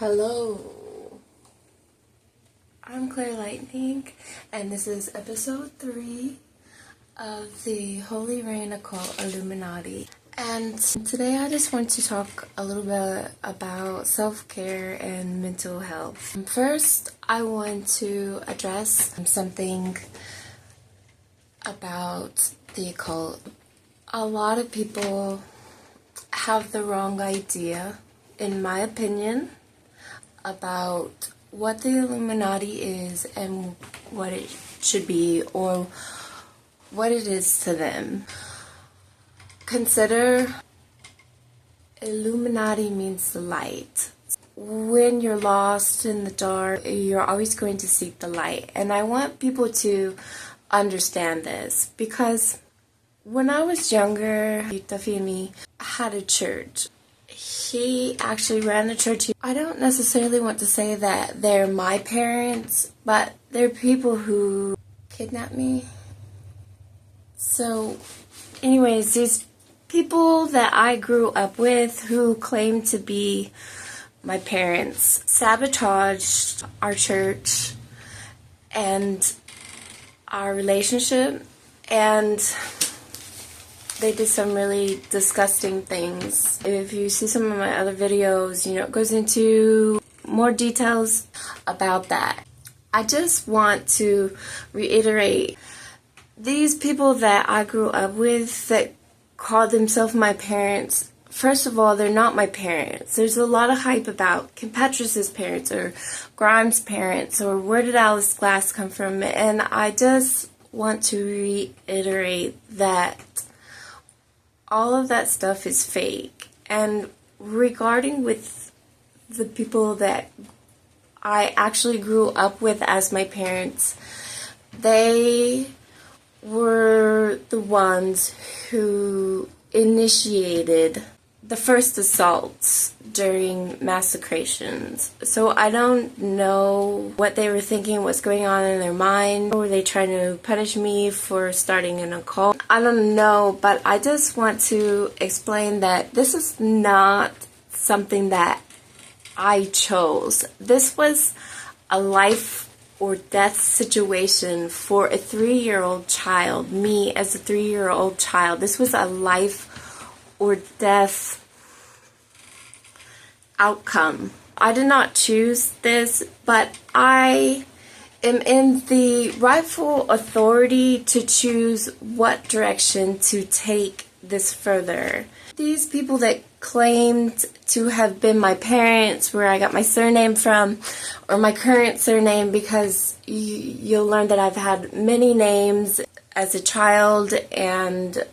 Hello, I'm Çlaire Lightening, and this is episode 3 of the Holy Rain Illuminati. And today I just want to talk a little bit about self-care and mental health. First, I want to address something about the occult. A lot of people have the wrong idea, in my opinion, about what the Illuminati is and what it should be or what it is to them. Consider Illuminati means the light. When you're lost in the dark, you're always going to seek the light. And I want people to understand this because when I was younger, Tafini had a church. He actually ran the church. I don't necessarily want to say that they're my parents, but they're people who kidnapped me. So, anyways, these people that I grew up with who claim to be my parents sabotaged our church and our relationship, and they did some really disgusting things. If you see some of my other videos, it goes into more details about that. I just want to reiterate, these people that I grew up with that call themselves my parents, first of all, they're not my parents. There's a lot of hype about Kim Petras' parents or Grimes' parents or where did Alice Glass come from, and I just want to reiterate that all of that stuff is fake. And regarding with the people that I actually grew up with as my parents, they were the ones who initiated the first assaults during massacrations. So I don't know what they were thinking, what's going on in their mind. Were they trying to punish me for starting an occult? I don't know, but I just want to explain that this is not something that I chose. This was a life or death situation for a 3-year-old child, me as a 3-year-old child. This was a life or death outcome. I did not choose this, but I am in the rightful authority to choose what direction to take this further. These people that claimed to have been my parents, where I got my surname from, or my current surname, because you'll learn that I've had many names as a child, and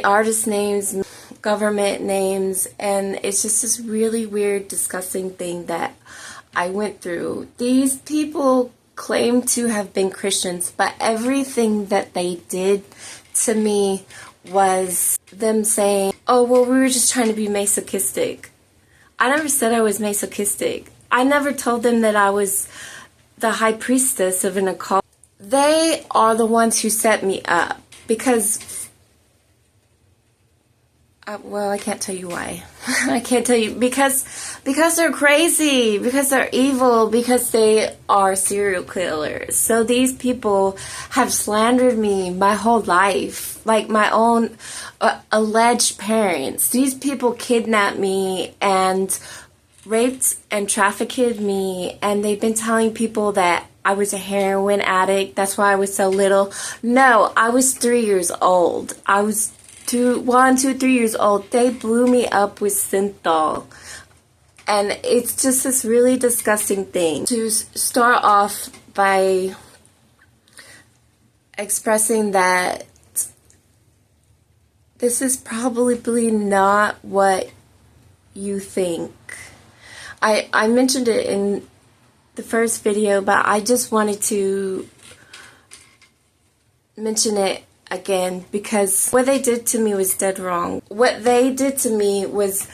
artist names, government names, and it's just this really weird, disgusting thing that I went through. These people claim to have been Christians, but everything that they did to me was them saying, oh, well, we were just trying to be masochistic. I never said I was masochistic. I never told them that I was the high priestess of an occult. They are the ones who set me up because well, I can't tell you why. I can't tell you because they're crazy, because they're evil, because they are serial killers. So these people have slandered me my whole life, like my own alleged parents. These people kidnapped me and raped and trafficked me, and they've been telling people that I was a heroin addict. That's why I was so little. No, I was 3 years old. I was 3 years old. They blew me up with synthol, and it's just this really disgusting thing. To start off by expressing that this is probably not what you think. I mentioned it in the first video, but I just wanted to mention it again, because what they did to me was dead wrong. What they did to me was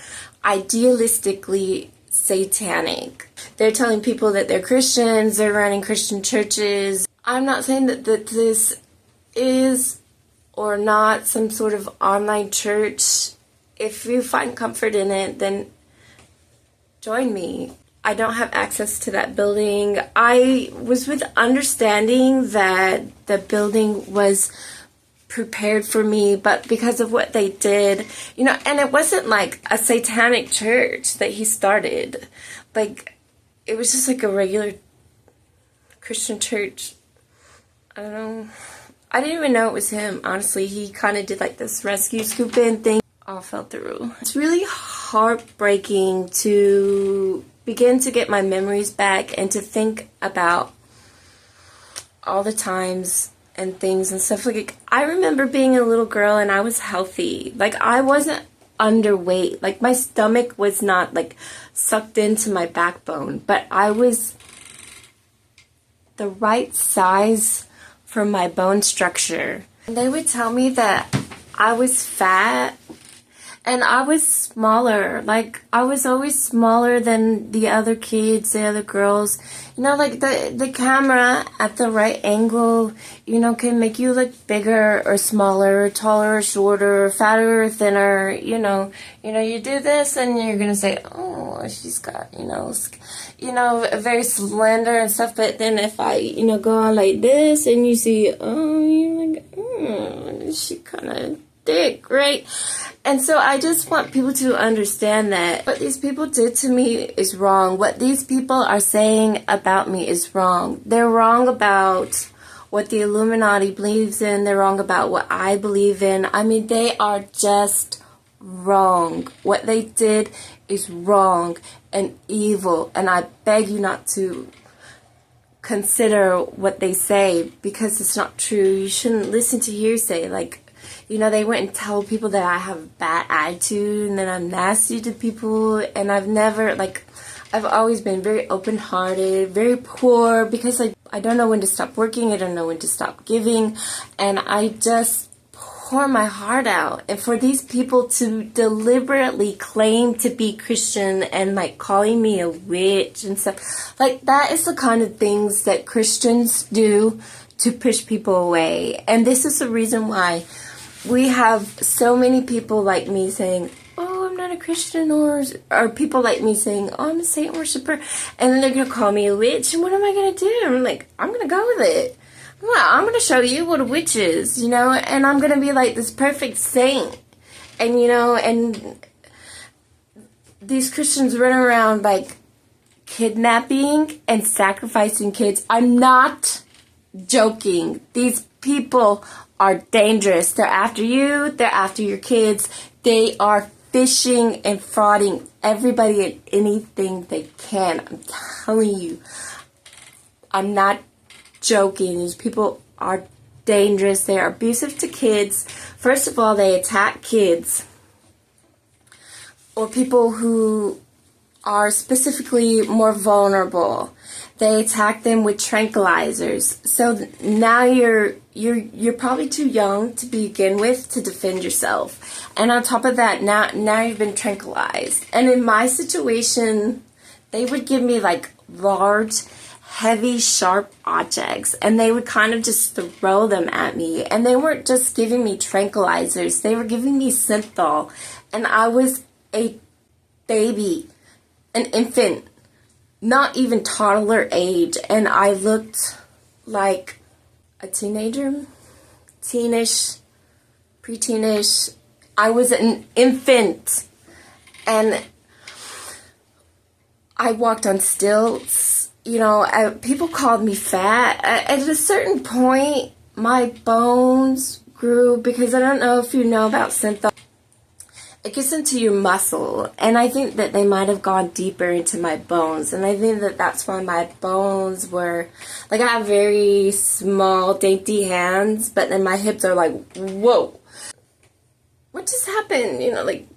idealistically satanic. They're telling people that they're Christians, they're running Christian churches. I'm not saying that this is or not some sort of online church. If you find comfort in it, then join me. I don't have access to that building. I was with understanding that the building was prepared for me, but because of what they did, you know, and it wasn't like a satanic church that he started. Like, it was just like a regular Christian church. I don't know. I didn't even know it was him, honestly. He kind of did like this rescue scoop in thing. All fell through. It's really heartbreaking to begin to get my memories back and to think about all the times and things and stuff. Like, I remember being a little girl and I was healthy. Like, I wasn't underweight. Like, my stomach was not like sucked into my backbone, but I was the right size for my bone structure. And they would tell me that I was fat. And I was smaller. Like, I was always smaller than the other kids, the other girls. You know, like, the camera at the right angle, you know, can make you look bigger or smaller, or taller or shorter, or fatter or thinner, you know. You know, you do this and you're going to say, oh, she's got, you know, very slender and stuff. But then if I, you know, go on like this and you see, oh, you're like, she kind of thick, right? And so I just want people to understand that what these people did to me is wrong. What these people are saying about me is wrong. They're wrong about what the Illuminati believes in. They're wrong about what I believe in. I mean, they are just wrong. What they did is wrong and evil. And I beg you not to consider what they say because it's not true. You shouldn't listen to hearsay. Like, you know, they went and tell people that I have bad attitude and that I'm nasty to people. And I've never, like, I've always been very open-hearted, very poor, because I don't know when to stop working. I don't know when to stop giving. And I just pour my heart out. And for these people to deliberately claim to be Christian and, like, calling me a witch and stuff, like, that is the kind of things that Christians do to push people away. And this is the reason why we have so many people like me saying, oh, I'm not a Christian, or people like me saying, oh, I'm a Satan worshiper, and then they're going to call me a witch, and what am I going to do? I'm like, I'm going to go with it. Well, I'm going to show you what a witch is, you know, and I'm going to be like this perfect saint. And, you know, and these Christians run around like kidnapping and sacrificing kids. I'm not joking. These people are dangerous. They're after you. They're after your kids. They are fishing and frauding everybody and anything they can. I'm telling you. I'm not joking. These people are dangerous. They are abusive to kids. First of all, they attack kids or people who are specifically more vulnerable. They attack them with tranquilizers. So now you're probably too young to begin with to defend yourself. And on top of that, now you've been tranquilized. And in my situation, they would give me like large, heavy, sharp objects, and they would kind of just throw them at me. And they weren't just giving me tranquilizers, they were giving me synthol. And I was a baby, an infant, not even toddler age, and I looked like a teenager, teenish, preteenish. I was an infant, and I walked on stilts. You know, people called me fat. At a certain point, my bones grew, because I don't know if you know about synthol. It gets into your muscle, and I think that they might have gone deeper into my bones, and I think that that's why my bones were, like, I have very small, dainty hands, but then my hips are like, whoa, what just happened, you know, like,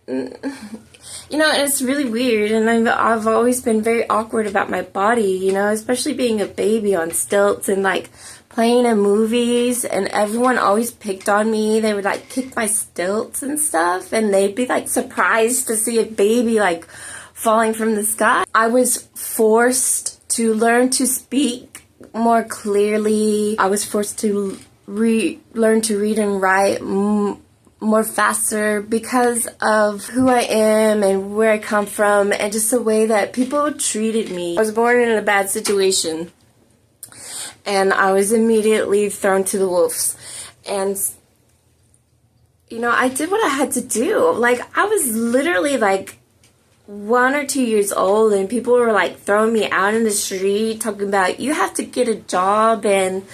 you know, and it's really weird, and I've always been very awkward about my body, you know, especially being a baby on stilts, and, like, playing in movies, and everyone always picked on me. They would like kick my stilts and stuff, and they'd be like surprised to see a baby like falling from the sky. I was forced to learn to speak more clearly. I was forced to learn to read and write more faster because of who I am and where I come from and just the way that people treated me. I was born in a bad situation and I was immediately thrown to the wolves. And, you know, I did what I had to do. Like, I was literally like 1 or 2 years old and people were like throwing me out in the street talking about you have to get a job, and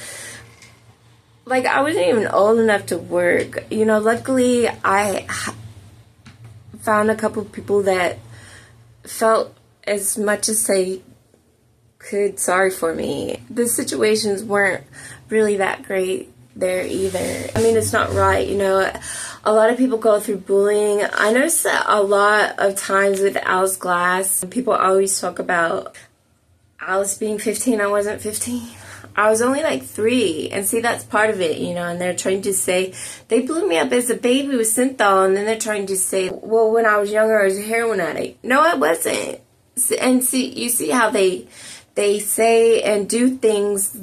like, I wasn't even old enough to work. You know, luckily, I found a couple of people that felt as much as they could sorry for me. The situations weren't really that great there either. I mean, it's not right, you know. A lot of people go through bullying. I noticed that a lot of times with Alice Glass, people always talk about Alice being 15. I wasn't 15. I was only like 3, and see, that's part of it, you know, and they're trying to say, they blew me up as a baby with synthol, and then they're trying to say, well, when I was younger, I was a heroin addict. No, I wasn't. And see, you see how they say and do things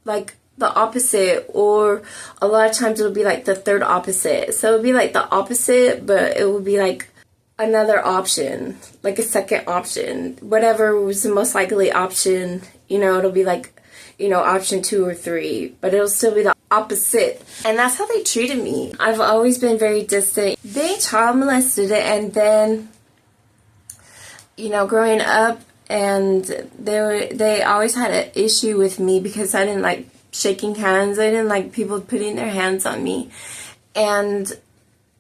like the opposite, or a lot of times it'll be like the third opposite. So it'll be like the opposite, but it will be like another option, like a second option. Whatever was the most likely option, you know, it'll be like, you know, option 2 or 3, but it'll still be the opposite. And that's how they treated me. I've always been very distant. Being child molested, and then, you know, growing up, and they always had an issue with me because I didn't like shaking hands. I didn't like people putting their hands on me. And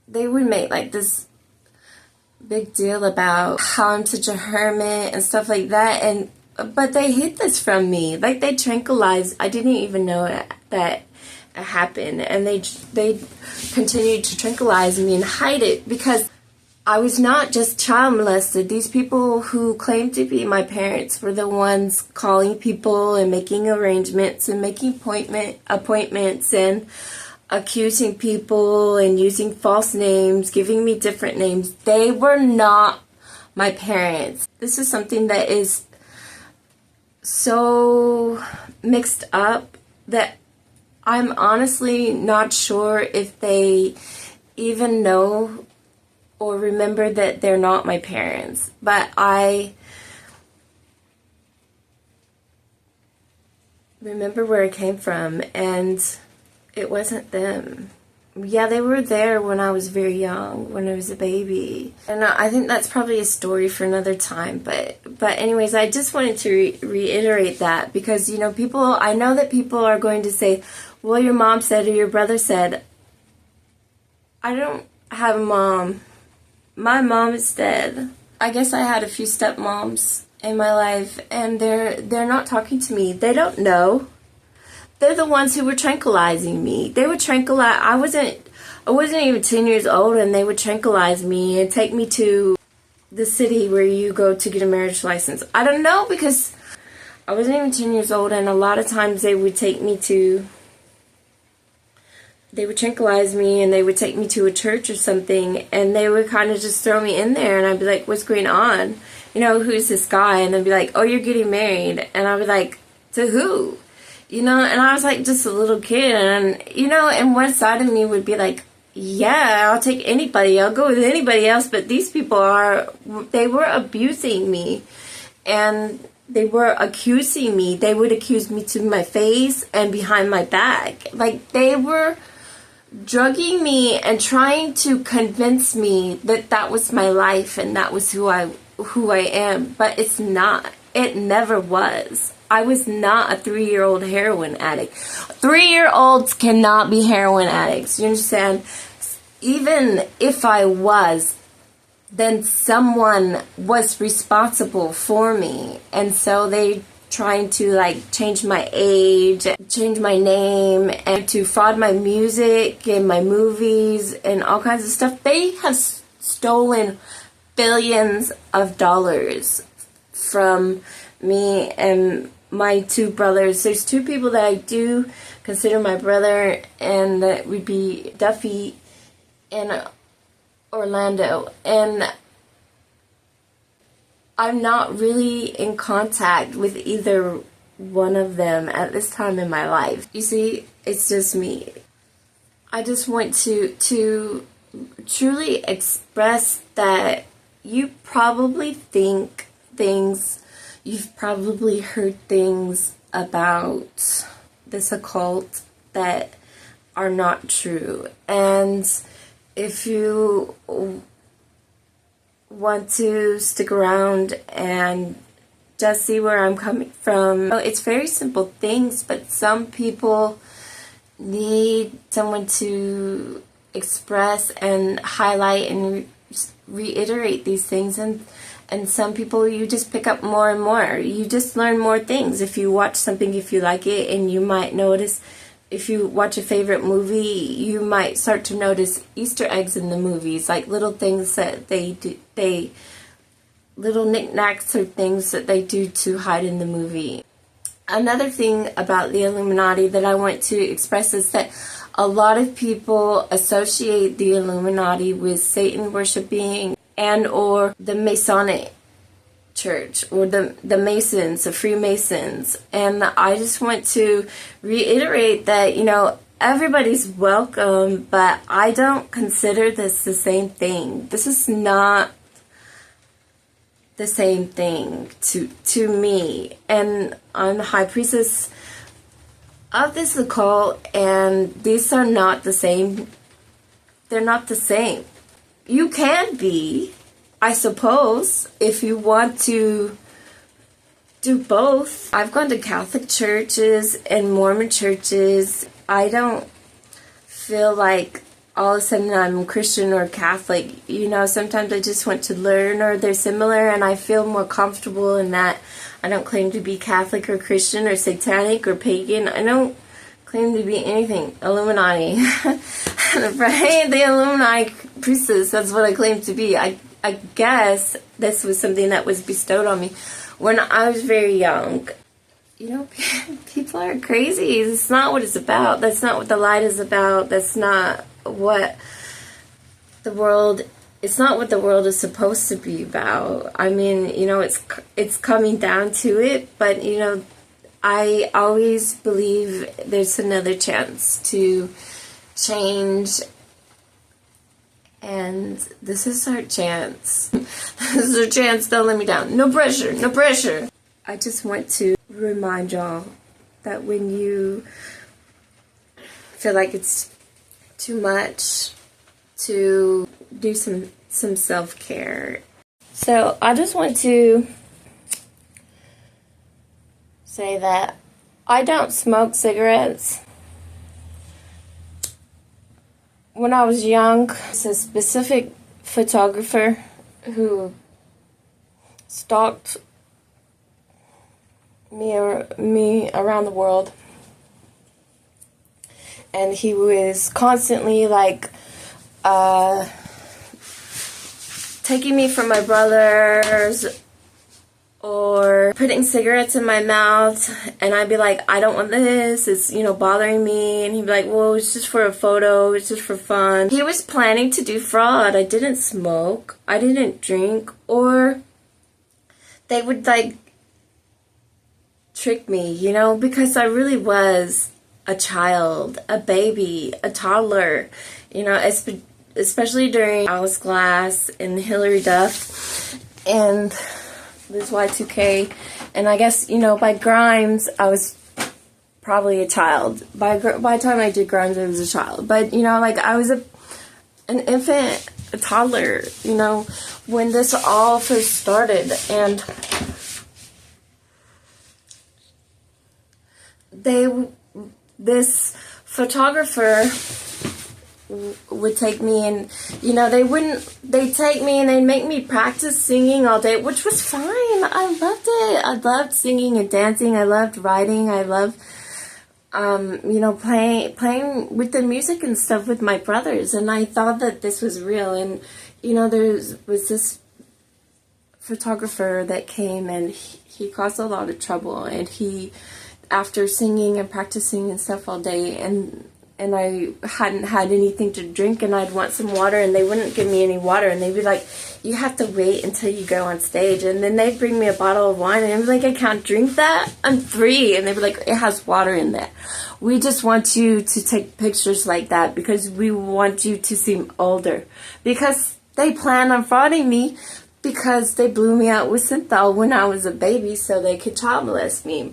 they would make like this big deal about how I'm such a hermit and stuff like that. But they hid this from me. Like, they tranquilized. I didn't even know that it happened. And they continued to tranquilize me and hide it because I was not just child molested. These people who claimed to be my parents were the ones calling people and making arrangements and making appointments and accusing people and using false names, giving me different names. They were not my parents. This is something that is so mixed up that I'm honestly not sure if they even know or remember that they're not my parents. But I remember where I came from, and it wasn't them. Yeah, they were there when I was very young, when I was a baby. And I think that's probably a story for another time. But anyways, I just wanted to reiterate that because, you know, I know that people are going to say, well, your mom said or your brother said. I don't have a mom. My mom is dead. I guess I had a few stepmoms in my life, and they're not talking to me. They don't know. They're the ones who were tranquilizing me. They would tranquilize. I wasn't even 10 years old, and they would tranquilize me and take me to the city where you go to get a marriage license. I don't know, because I wasn't even 10 years old, and a lot of times they would tranquilize me, and they would take me to a church or something, and they would kind of just throw me in there, and I'd be like, what's going on? You know, who's this guy? And they'd be like, oh, you're getting married. And I'd be like, to who? You know, and I was like just a little kid, and, you know, and one side of me would be like, yeah, I'll take anybody. I'll go with anybody else. But these people they were abusing me, and they were accusing me. They would accuse me to my face and behind my back. Like, they were drugging me and trying to convince me that that was my life and that was who I am. But it's not. It never was. I was not a 3-year-old heroin addict. 3-year-olds cannot be heroin addicts. You understand? Even if I was, then someone was responsible for me. And so they trying to like change my age, change my name, and to fraud my music and my movies and all kinds of stuff. They have stolen billions of dollars from me and my 2 brothers. There's 2 people that I do consider my brother, and that would be Duffy and Orlando. And I'm not really in contact with either one of them at this time in my life. You see, it's just me. I just want to truly express that you probably think things, you've probably heard things about this occult that are not true. And if you want to stick around and just see where I'm coming from, it's very simple things, but some people need someone to express and highlight and reiterate these things, and some people, you just pick up more and more. You just learn more things. If you watch something, if you like it, and you might notice, if you watch a favorite movie, you might start to notice Easter eggs in the movies, like little things that they do, little knickknacks or things that they do to hide in the movie. Another thing about the Illuminati that I want to express is that a lot of people associate the Illuminati with Satan worshiping and or the Masonic church or the Masons, the Freemasons. And I just want to reiterate that, you know, everybody's welcome, but I don't consider this the same thing. This is not the same thing to me. And I'm the high priestess of this occult, and these are not the same. They're not the same. You can be, I suppose, if you want to do both. I've gone to Catholic churches and Mormon churches. I don't feel like all of a sudden I'm Christian or Catholic. You know, sometimes I just want to learn, or they're similar, and I feel more comfortable in that. I don't claim to be Catholic or Christian or satanic or pagan. I don't claim to be anything. Illuminati. Right? The Illuminati priestess, that's what I claim to be. I guess this was something that was bestowed on me when I was very young. You know, people are crazy. It's not what it's about. That's not what the light is about. That's not what the world, it's not what the world is supposed to be about. I mean, you know, it's coming down to it, but, you know, I always believe there's another chance to change, and this is our chance. This is our chance. Don't let me down. No pressure. No pressure. I just want to remind y'all that when you feel like it's too much, to do some self-care. So I just want to say that I don't smoke cigarettes. When I was young, there's a specific photographer who stalked me around the world, and he was constantly like taking me from my brothers or putting cigarettes in my mouth, and I'd be like, I don't want this, it's, you know, bothering me, and he'd be like, well, it's just for a photo, it's just for fun. He was planning to do fraud. I didn't smoke, I didn't drink, or they would like trick me, you know, because I really was a child, a baby, a toddler, you know, especially during Alice Glass and Hillary Duff and this Y2K, and I guess, you know, by Grimes, I was probably a child. By the time I did Grimes, I was a child. But, you know, like, I was an infant, a toddler, you know, when this all first started, and this photographer would take me, and, you know, they'd take me and they'd make me practice singing all day, which was fine. I loved it. I loved singing and dancing. I loved writing. I loved, you know, playing with the music and stuff with my brothers, and I thought that this was real. And, you know, there was this photographer that came, and he caused a lot of trouble, and he, after singing and practicing and stuff all day, and and I hadn't had anything to drink, and I'd want some water, and they wouldn't give me any water, and they'd be like, you have to wait until you go on stage. And then they'd bring me a bottle of wine, and I'm like, I can't drink that, I'm 3. And they'd be like, it has water in there. We just want you to take pictures like that because we want you to seem older. Because they plan on frauding me, because they blew me out with synthol when I was a baby so they could child molest me.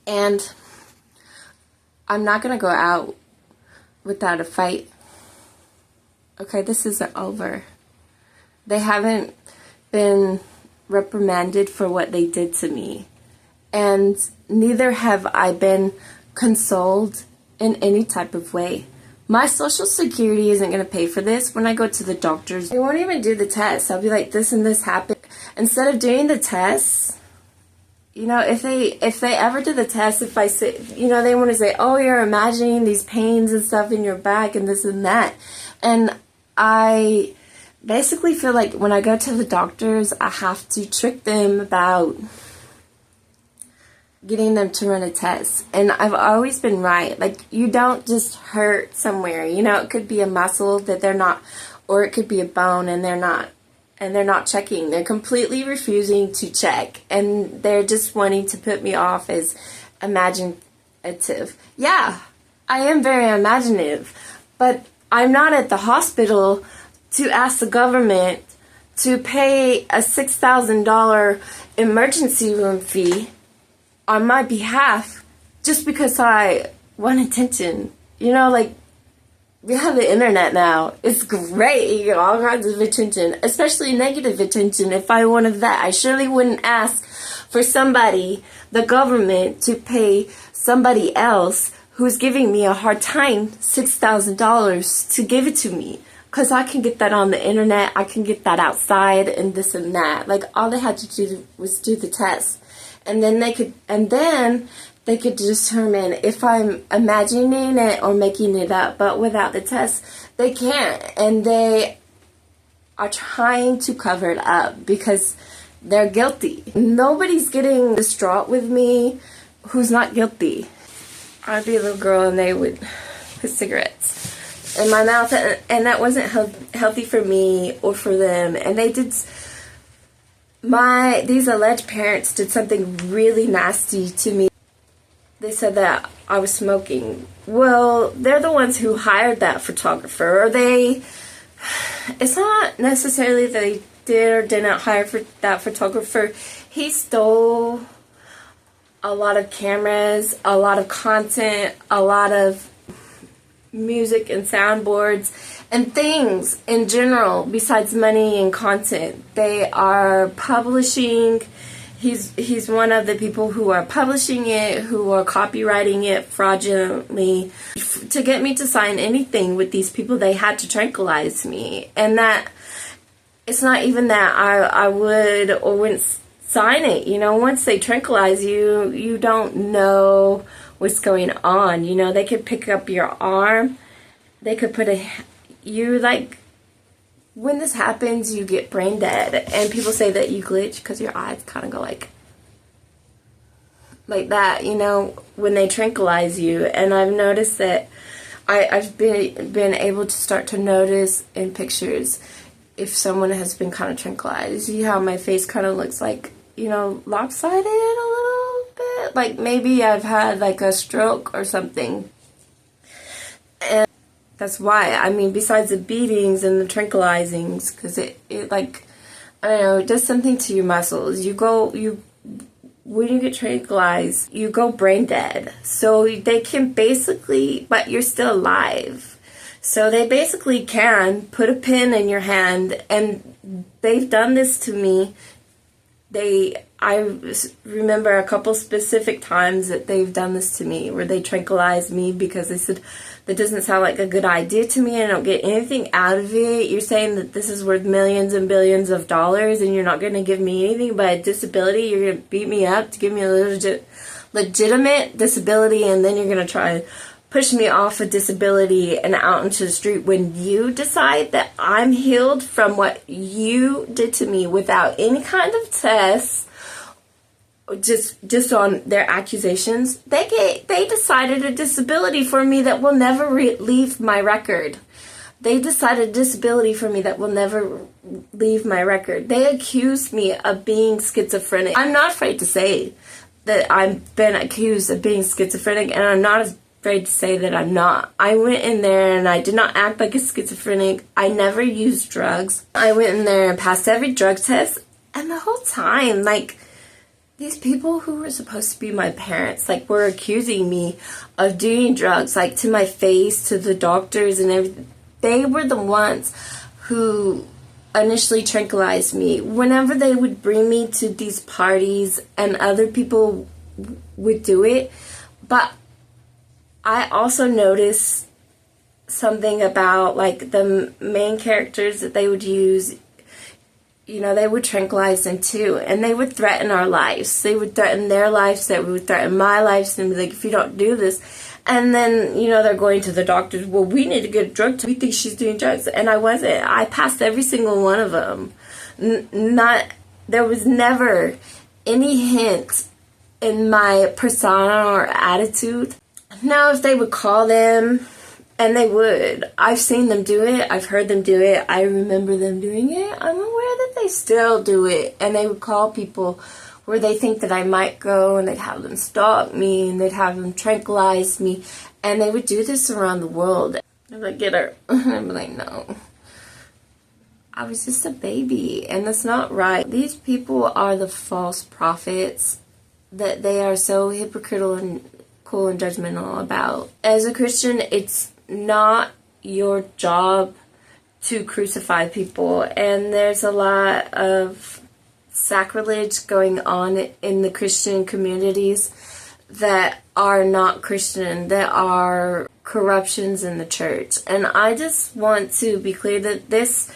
And I'm not going to go out without a fight. Okay, this isn't over. They haven't been reprimanded for what they did to me. And neither have I been consoled in any type of way. My Social Security isn't going to pay for this. When I go to the doctors, they won't even do the test. I'll be like, this and this happened. Instead of doing the tests, you know, if they ever do the test, if I say, you know, they want to say, oh, you're imagining these pains and stuff in your back and this and that. And I basically feel like when I go to the doctors, I have to trick them about getting them to run a test. And I've always been right. Like, you don't just hurt somewhere. You know, it could be a muscle that they're not, or it could be a bone and they're not checking. They're completely refusing to check. And they're just wanting to put me off as imaginative. Yeah, I am very imaginative. But I'm not at the hospital to ask the government to pay a $6,000 emergency room fee on my behalf just because I want attention. You know, like, we have the internet now. It's great. You get all kinds of attention, especially negative attention. If I wanted that, I surely wouldn't ask for somebody, the government, to pay somebody else who's giving me a hard time $6,000 to give it to me. Because I can get that on the internet. I can get that outside and this and that. Like, all they had to do was do the test. And then they could determine if I'm imagining it or making it up. But without the test, they can't. And they are trying to cover it up because they're guilty. Nobody's getting distraught with me who's not guilty. I'd be a little girl and they would put cigarettes in my mouth. And that wasn't healthy for me or for them. And they did... These alleged parents did something really nasty to me. They said that I was smoking. Well, they're the ones who hired that photographer. It's not necessarily that they did or didn't hire that photographer. He stole a lot of cameras, a lot of content, a lot of music and soundboards and things in general besides money and content. They are publishing. He's one of the people who are publishing it, who are copywriting it fraudulently. To get me to sign anything with these people, they had to tranquilize me. And that it's not even that I would or wouldn't sign it. You know, once they tranquilize you, you don't know what's going on. You know, they could pick up your arm. They could put when this happens, you get brain dead. And people say that you glitch because your eyes kind of go like that, you know, when they tranquilize you. And I've noticed that I've been able to start to notice in pictures if someone has been kind of tranquilized. See how my face kind of looks like, you know, lopsided a little bit? Like maybe I've had like a stroke or something. And that's why. I mean, besides the beatings and the tranquilizings, because it like, I don't know, it does something to your muscles. When you get tranquilized, you go brain dead. So they can basically, but you're still alive. So they basically can put a pin in your hand, and they've done this to me. I remember a couple specific times that they've done this to me, where they tranquilized me because they said, that doesn't sound like a good idea to me. I don't get anything out of it. You're saying that this is worth millions and billions of dollars and you're not going to give me anything but a disability. You're going to beat me up to give me a legitimate disability, and then you're going to try and push me off a disability and out into the street when you decide that I'm healed from what you did to me without any kind of tests, just on their accusations, they decided a disability for me that will never leave my record. They decided a disability for me that will never leave my record. They accused me of being schizophrenic. I'm not afraid to say that I've been accused of being schizophrenic, and I'm not afraid to say that I'm not. I went in there and I did not act like a schizophrenic. I never used drugs. I went in there and passed every drug test, and the whole time, like, these people who were supposed to be my parents, like, were accusing me of doing drugs, like, to my face, to the doctors and everything. They were the ones who initially tranquilized me. Whenever they would bring me to these parties and other people would do it. But I also noticed something about, like, the main characters that they would use. You know, they would tranquilize them too, and they would threaten our lives. They would threaten their lives, that would threaten my lives, and be like, if you don't do this. And then, you know, they're going to the doctors, well, we need to get a drug test. We think she's doing drugs. And I wasn't. I passed every single one of them. There was never any hint in my persona or attitude. Now, if they would call them, and they would. I've seen them do it. I've heard them do it. I remember them doing it. I'm aware that they still do it. And they would call people where they think that I might go, and they'd have them stalk me, and they'd have them tranquilize me. And they would do this around the world. They're like, get her. I'm like, no. I was just a baby, and that's not right. These people are the false prophets that they are so hypocritical and judgmental about. As a Christian, it's not your job to crucify people, and there's a lot of sacrilege going on in the Christian communities that are not Christian, that are corruptions in the church. And I just want to be clear that this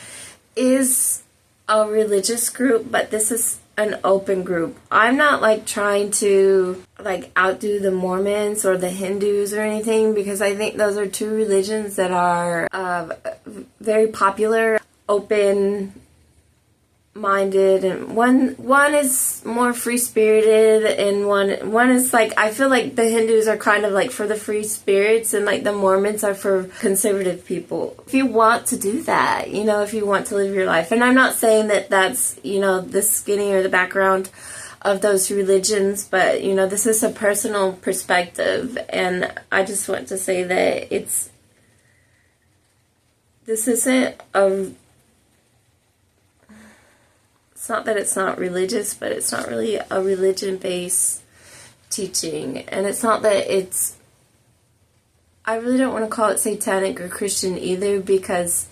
is a religious group, but this is an open group. I'm not, like, trying to, like, outdo the Mormons or the Hindus or anything, because I think those are two religions that are very popular, open minded, and one is more free spirited, and one is, like, I feel like the Hindus are kind of like for the free spirits, and, like, the Mormons are for conservative people. If you want to do that, you know, if you want to live your life, and I'm not saying that that's, you know, the skinny or the background of those religions, but, you know, this is a personal perspective, and I just want to say that this isn't it's not that it's not religious, but it's not really a religion-based teaching. And it's not that it's, I really don't want to call it satanic or Christian either, because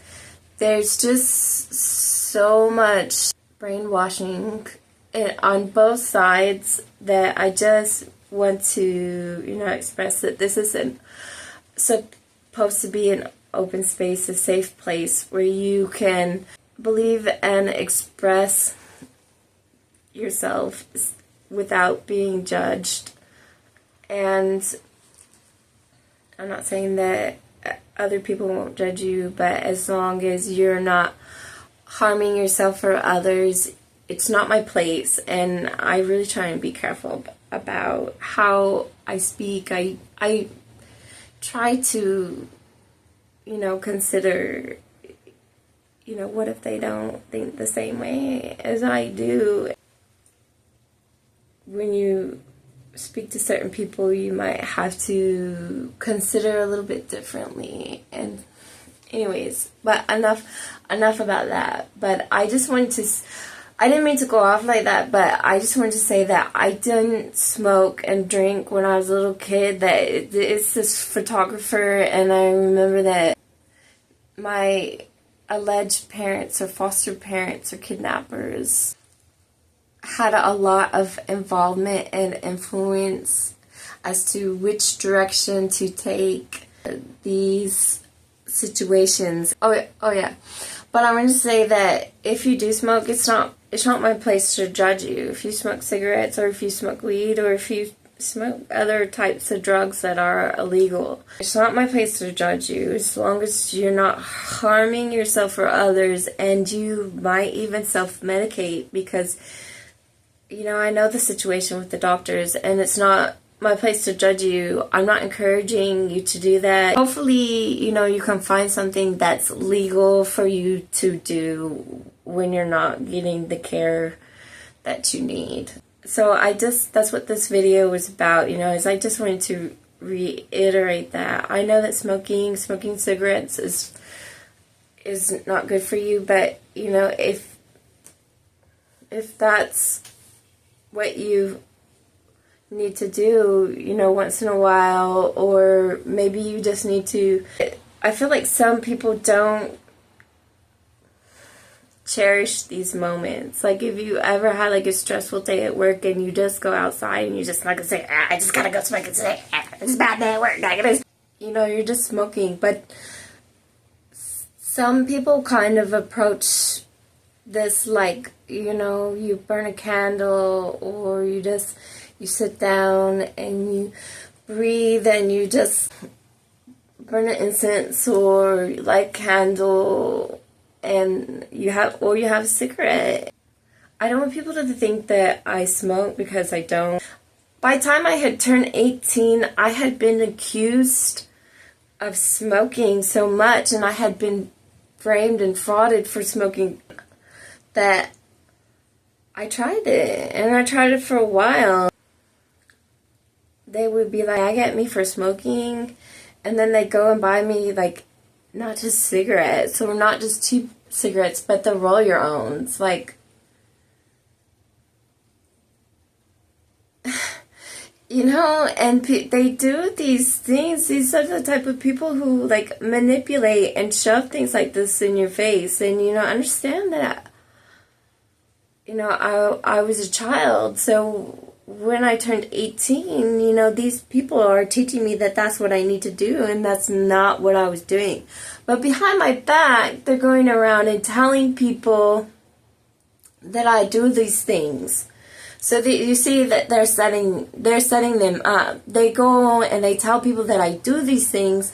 there's just so much brainwashing on both sides that I just want to, you know, express that this isn't supposed to be an open space, a safe place where you can believe and express yourself without being judged. And I'm not saying that other people won't judge you, but as long as you're not harming yourself or others, it's not my place. And I really try and be careful about how I speak. I try to, you know, consider, you know, what if they don't think the same way as I do? When you speak to certain people, you might have to consider a little bit differently. And anyways, but enough about that. But I just wanted to, I didn't mean to go off like that, but I just wanted to say that I didn't smoke and drink when I was a little kid. That it's this photographer, and I remember that my alleged parents or foster parents or kidnappers had a lot of involvement and influence as to which direction to take these situations. Oh yeah. But I'm going to say that if you do smoke, it's not my place to judge you. If you smoke cigarettes, or if you smoke weed, or if you smoke other types of drugs that are illegal, it's not my place to judge you, as long as you're not harming yourself or others, and you might even self-medicate, because you know, I know the situation with the doctors, and it's not my place to judge you. I'm not encouraging you to do that. Hopefully, you know, you can find something that's legal for you to do when you're not getting the care that you need. So that's what this video was about, you know, is I just wanted to reiterate that. I know that smoking cigarettes is not good for you, but, you know, if that's what you need to do, you know, once in a while, or maybe you just need to, I feel like some people don't cherish these moments. Like, if you ever had like a stressful day at work and you just go outside and you just like say, I just gotta go smoke and say, it's a bad day at work, you know, you're just smoking. But some people kind of approach this like, you know, you burn a candle, or you sit down and you breathe and you just burn an incense or light a candle, and you have a cigarette. I don't want people to think that I smoke, because I don't. By the time I had turned 18, I had been accused of smoking so much, and I had been framed and frauded for smoking, that I tried it, and I tried it for a while. They would be like, I get me for smoking, and then they go and buy me, like, not just cigarettes, or not just cheap cigarettes, but the roll your owns, like, you know, and they do these things. These are the type of people who, like, manipulate and shove things like this in your face, and, you know, understand that, you know, I was a child, so when I turned 18, you know, these people are teaching me that that's what I need to do, and that's not what I was doing. But behind my back, they're going around and telling people that I do these things. So you see that they're setting them up. They go and they tell people that I do these things,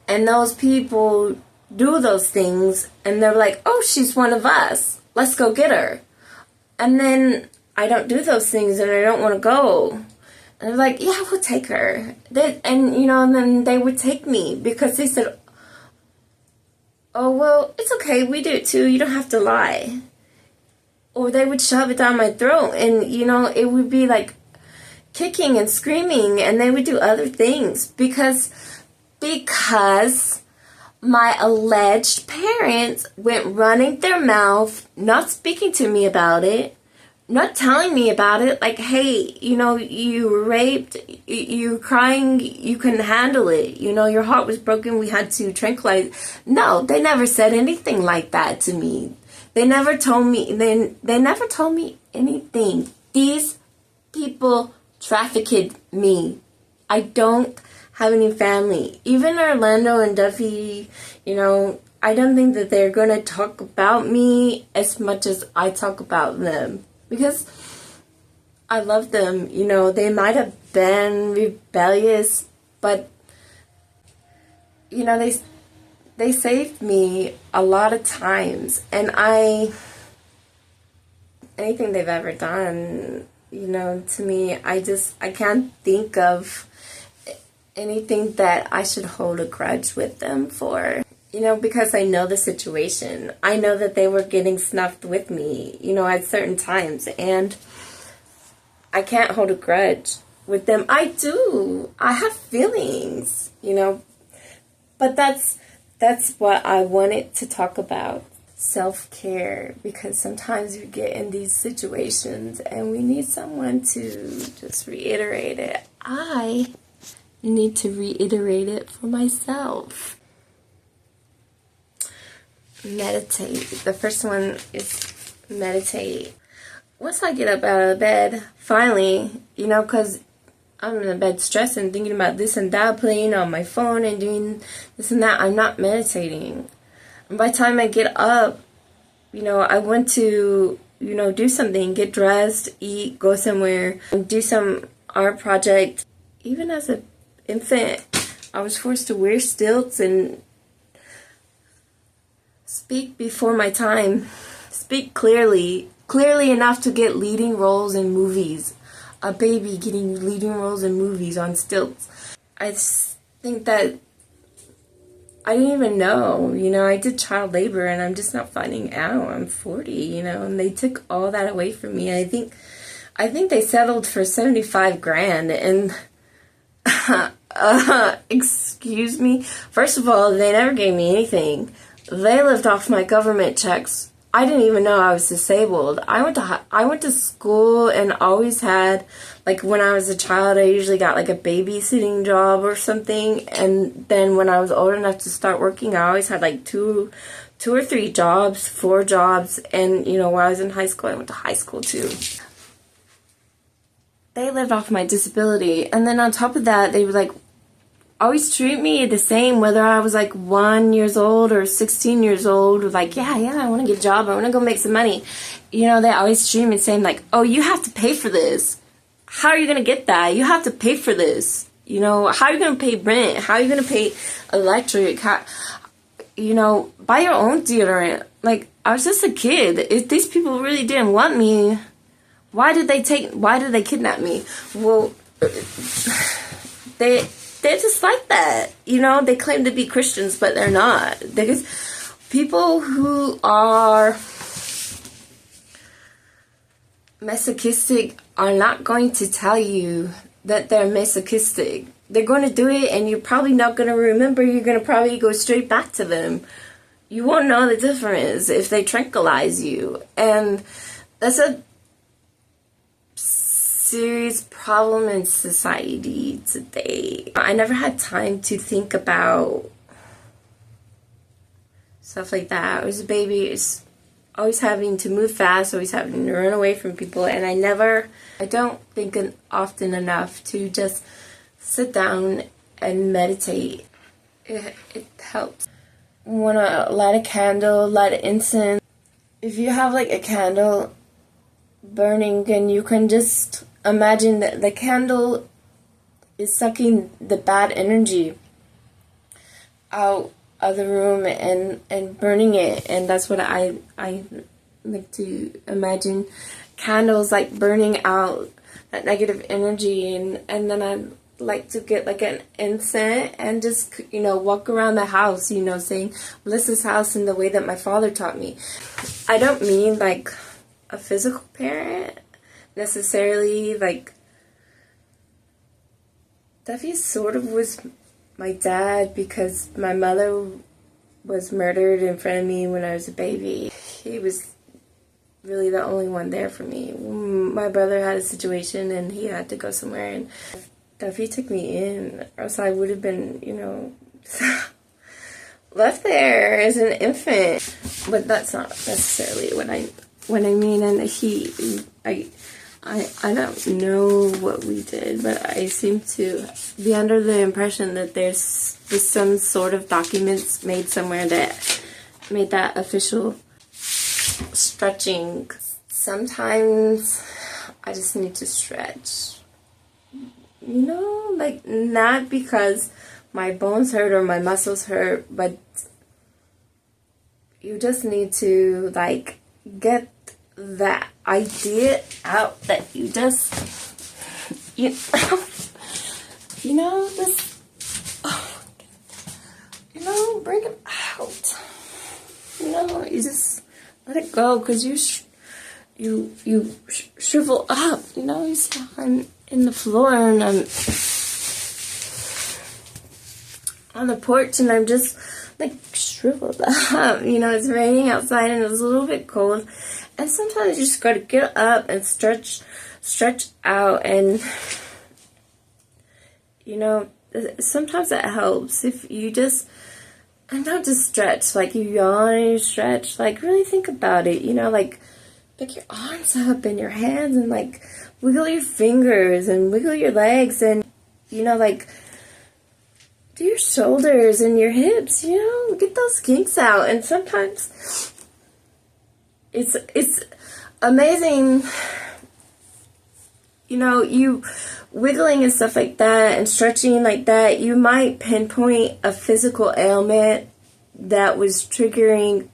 and those people do those things, and they're like, oh, she's one of us. Let's go get her. And then I don't do those things, and I don't want to go. And they're like, yeah, we'll take her. And then they would take me, because they said, oh, well, it's okay, we do it too, you don't have to lie. Or they would shove it down my throat, and, you know, it would be like kicking and screaming, and they would do other things, because my alleged parents went running their mouth, not speaking to me about it, not telling me about it, like, hey, you know, you were raped, you're crying, you couldn't handle it, you know, your heart was broken, we had to tranquilize. No, they never said anything like that to me. They never told me, they never told me anything. These people trafficked me. I don't have any family. Even Orlando and Duffy, you know, I don't think that they're going to talk about me as much as I talk about them, because I love them. You know, they might have been rebellious, but, you know, they saved me a lot of times, and anything they've ever done, you know, to me, I can't think of anything that I should hold a grudge with them for, you know, because I know the situation. I know that they were getting snuffed with me, you know, at certain times, and I can't hold a grudge with them. I do. I have feelings, you know, but that's what I wanted to talk about. Self-care, because sometimes we get in these situations and we need someone to just reiterate it. I need to reiterate it for myself. Meditate. The first one is meditate. Once I get up out of bed, finally, you know, because I'm in the bed stressing, thinking about this and that, playing on my phone and doing this and that, I'm not meditating. And by the time I get up, you know, I want to, you know, do something, get dressed, eat, go somewhere, do some art project. Even as an infant, I was forced to wear stilts and speak before my time, speak clearly, clearly enough to get leading roles in movies. A baby getting leading roles in movies on stilts. I think that I didn't even know, I did child labor and I'm just not finding out. I'm 40, and they took all that away from me. I think they settled for 75 grand and excuse me. First of all, they never gave me anything. They lived off my government checks. I didn't even know I was disabled. I went to school and always had, like, when I was a child, I usually got like a babysitting job or something. And then when I was old enough to start working, I always had like two or three jobs, 4 jobs. And while I was in high school, I went to high school too. They lived off my disability, and then on top of that, they were like always treat me the same, whether I was like 1 year old or 16 years old. Like, yeah, I want to get a job, I want to go make some money. They always treat me the same, like, oh, you have to pay for this. How are you gonna get that? You have to pay for this. How are you gonna pay rent? How are you gonna pay electric? How, buy your own deodorant. Like, I was just a kid. If these people really didn't want me, why did they kidnap me? Well, they're just like that. They claim to be Christians, but they're not. Because people who are masochistic are not going to tell you that they're masochistic. They're going to do it, and you're probably not going to remember. You're going to probably go straight back to them. You won't know the difference if they tranquilize you. And that's a serious problem in society today. I never had time to think about stuff like that. I was a baby, always having to move fast, always having to run away from people, and I don't think often enough to just sit down and meditate. It helps. Want to light a candle, light an incense. If you have like a candle burning, and you can just imagine that the candle is sucking the bad energy out of the room and burning it. And that's what I like to imagine, candles like burning out that negative energy. And then I like to get like an incense and just walk around the house, saying bless this house in the way that my father taught me. I don't mean like a physical parent necessarily. Like, Duffy sort of was my dad because my mother was murdered in front of me when I was a baby. He was really the only one there for me. My brother had a situation and he had to go somewhere, and Duffy took me in, or else I would have been, left there as an infant. But that's not necessarily what I mean. And I don't know what we did, but I seem to be under the impression that there's some sort of documents made somewhere that made that official. Stretching. Sometimes I just need to stretch. Like, not because my bones hurt or my muscles hurt, but you just need to, like, get that idea out that you just, this, bring it out. You just let it go, because you shrivel up. You see, I'm in the floor and I'm on the porch and I'm just like shriveled up. It's raining outside and it's a little bit cold. And sometimes you just gotta get up and stretch out, and sometimes it helps if you just, and not just stretch, like you yawn and you stretch, like really think about it, like pick your arms up and your hands and like wiggle your fingers and wiggle your legs and, like do your shoulders and your hips, get those kinks out. And sometimes it's amazing, you wiggling and stuff like that and stretching like that, you might pinpoint a physical ailment that was triggering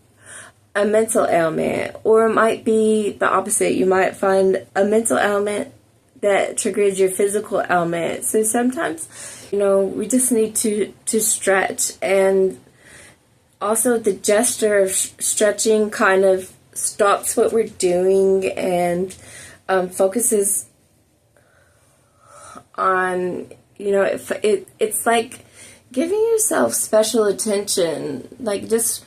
a mental ailment, or it might be the opposite. You might find a mental ailment that triggers your physical ailment. So sometimes, we just need to stretch, and also the gesture of stretching kind of stops what we're doing and focuses on, it's like giving yourself special attention, like just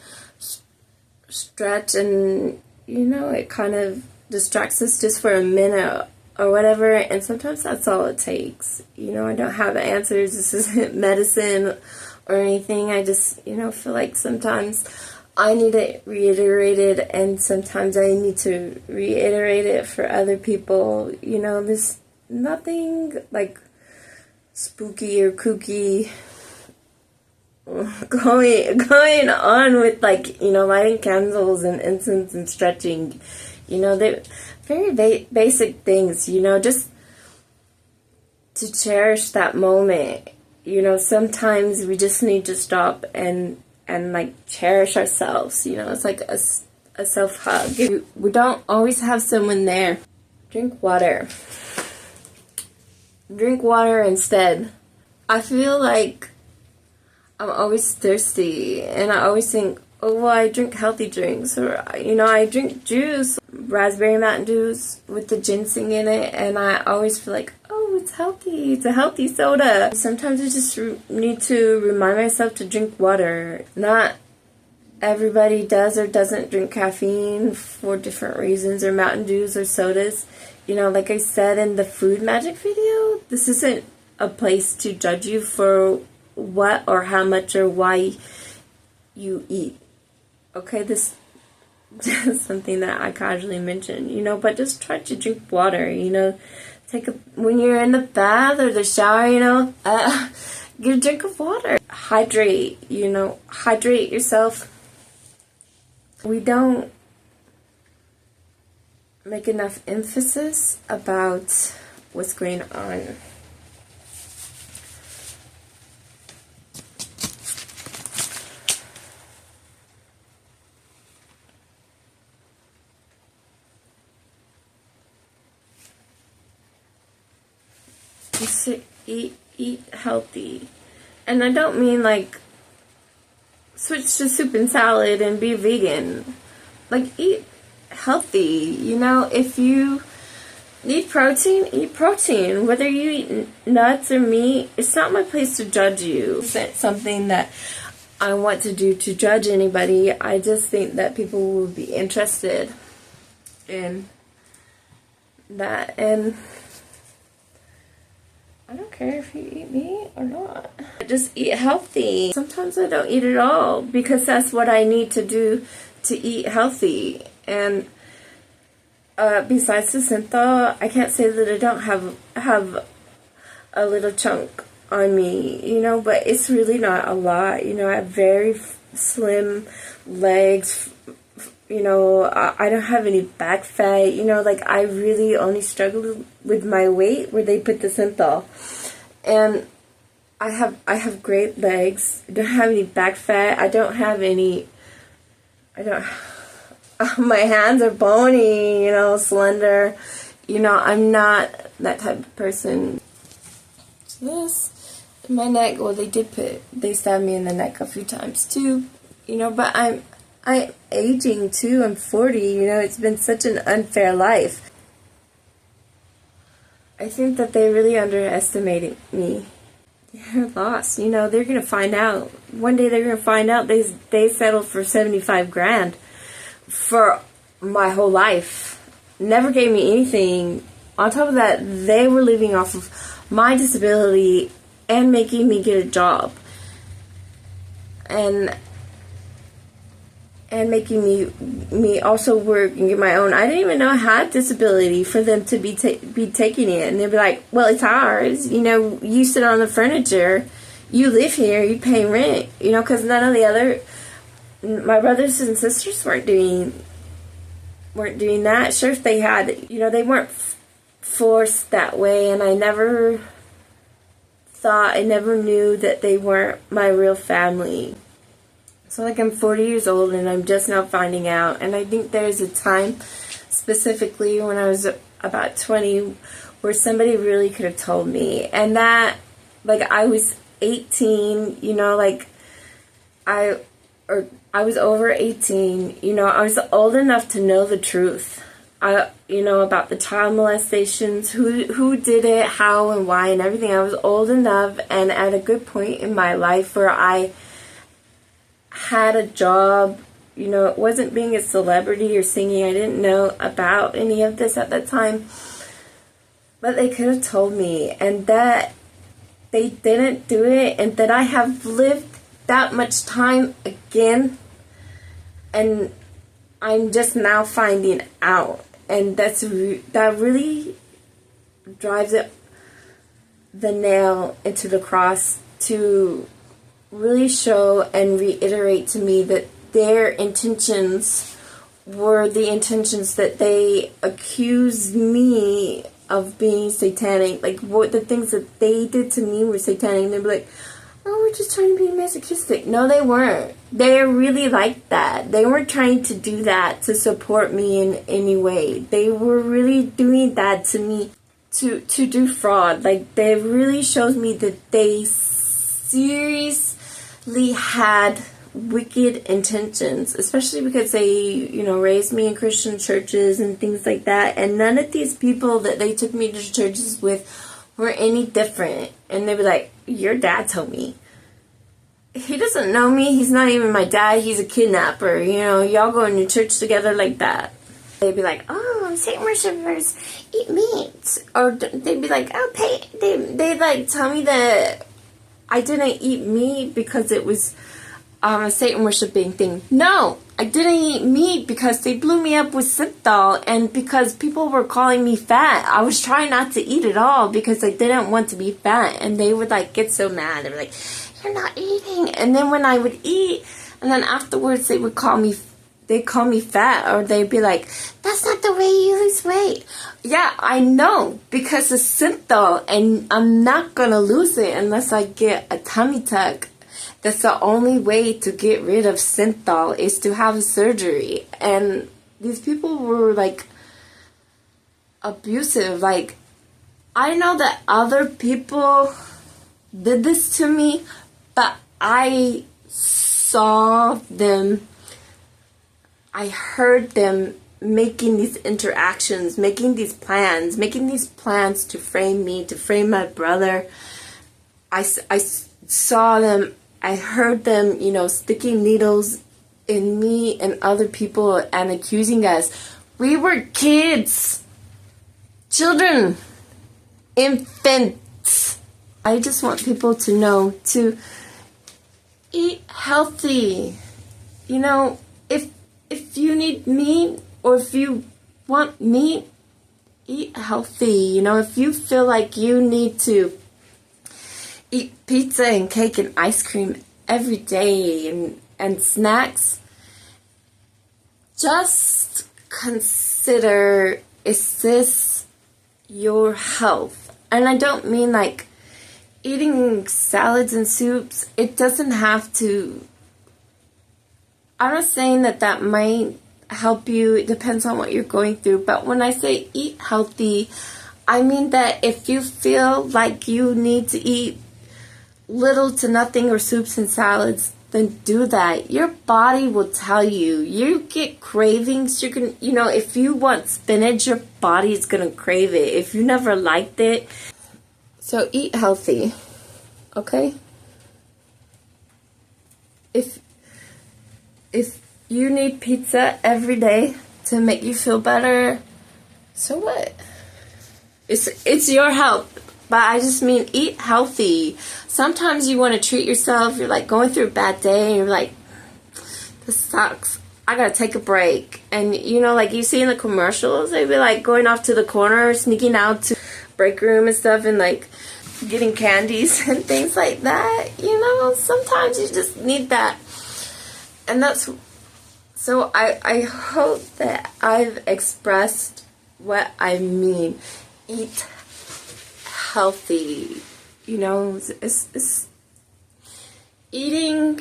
stretch, and it kind of distracts us just for a minute or whatever, and sometimes that's all it takes. I don't have answers. This isn't medicine or anything. I just feel like sometimes I need it reiterated, and sometimes I need to reiterate it for other people. There's nothing like spooky or kooky going on with lighting candles and incense and stretching. They're very basic things, just to cherish that moment. Sometimes we just need to stop and cherish ourselves. It's like a self-hug. We don't always have someone there. Drink water. Drink water instead. I feel like I'm always thirsty, and I always think, oh, well, I drink healthy drinks, or, I drink juice, raspberry Mountain Dews with the ginseng in it, and I always feel like, oh, it's healthy, it's a healthy soda. Sometimes I just need to remind myself to drink water. Not everybody does or doesn't drink caffeine for different reasons, or Mountain Dews or sodas. Like I said in the food magic video, this isn't a place to judge you for what or how much or why you eat. Okay, this is something that I casually mentioned, but just try to drink water, when you're in the bath or the shower, get a drink of water. Hydrate, hydrate yourself. We don't make enough emphasis about what's going on. Just eat healthy, and I don't mean switch to soup and salad and be vegan. Eat healthy. If you need protein, eat protein. Whether you eat nuts or meat, it's not my place to judge you. It's not something that I want to do to judge anybody. I just think that people will be interested in that, and I don't care if you eat meat or not. Just eat healthy. Sometimes I don't eat at all because that's what I need to do to eat healthy. And besides the synthol, I can't say that I don't have a little chunk on me, but it's really not a lot. I have very slim legs. I don't have any back fat. I really only struggle with my weight where they put the synthol. And I have great legs. I don't have any back fat. My hands are bony, slender. I'm not that type of person. This, my neck, well, they stabbed me in the neck a few times too, but I'm aging too. I'm 40, it's been such an unfair life. I think that they really underestimated me. They're lost, they're gonna find out. One day they're gonna find out they settled for 75 grand for my whole life. Never gave me anything. On top of that, they were living off of my disability and making me get a job. And making me also work and get my own. I didn't even know I had disability for them to be taking it. And they'd be like, well, it's ours. You sit on the furniture. You live here. You pay rent. Because none of the other, my brothers and sisters weren't doing that. Sure, if they had, they weren't forced that way. And I never knew that they weren't my real family. So like I'm 40 years old and I'm just now finding out. And I think there's a time specifically when I was about 20 where somebody really could have told me. And that, like, I was 18, you know, like I was over 18, you know, I was old enough to know the truth. You know, about the child molestations, who did it, how and why and everything. I was old enough and at a good point in my life where I had a job. You know, it wasn't being a celebrity or singing. I didn't know about any of this at that time. But they could have told me, and that they didn't do it, and that I have lived that much time again, and I'm just now finding out. And that really drives the nail into the cross to really show and reiterate to me that their intentions were the intentions that they accused me of being satanic. Like, what the things that they did to me were satanic. They'd be like, oh, we're just trying to be masochistic. No, they weren't. They're really like that. They weren't trying to do that to support me in any way. They were really doing that to me to do fraud. Like, they really shows me that they seriously had wicked intentions, especially because they, you know, raised me in Christian churches and things like that. And none of these people that they took me to churches with were any different. And they'd be like, your dad told me. He doesn't know me. He's not even my dad. He's a kidnapper. You know, y'all go into church together like that. They'd be like, oh, Satan worshipers eat meat. Or they'd be like, oh, they'd like tell me that I didn't eat meat because it was a Satan worshiping thing. No, I didn't eat meat because they blew me up with synthol and because people were calling me fat. I was trying not to eat at all because I didn't want to be fat, and they would like get so mad. They were like, you're not eating. And then when I would eat, and then afterwards they'd call me fat, or they'd be like, that's not the way you lose weight. Yeah, I know, because of synthol, and I'm not gonna lose it unless I get a tummy tuck. That's the only way to get rid of synthol, is to have surgery. And these people were like abusive. Like, I know that other people did this to me, but I saw them, I heard them making these interactions, making these plans to frame me, to frame my brother. I saw them, I heard them, you know, sticking needles in me and other people and accusing us. We were kids, children, infants. I just want people to know to eat healthy. You know, if you need meat or if you want meat, eat healthy. You know, if you feel like you need to eat pizza and cake and ice cream every day and snacks, just consider, is this your health? And I don't mean like eating salads and soups. It doesn't have to. I'm not saying that might help you. It depends on what you're going through. But when I say eat healthy, I mean that if you feel like you need to eat little to nothing or soups and salads, then do that. Your body will tell you. You get cravings. You're gonna, you know, if you want spinach, your body is gonna crave it. If you never liked it, so eat healthy, okay? If you need pizza every day to make you feel better, so what? It's your health. But I just mean eat healthy. Sometimes you want to treat yourself. You're like going through a bad day and you're like, this sucks. I gotta take a break. And you know, like you see in the commercials, they'd be like going off to the corner, sneaking out to break room and stuff, and like getting candies and things like that. You know, sometimes you just need that. And that's, so I hope that I've expressed what I mean. Eat healthy. You know, it's eating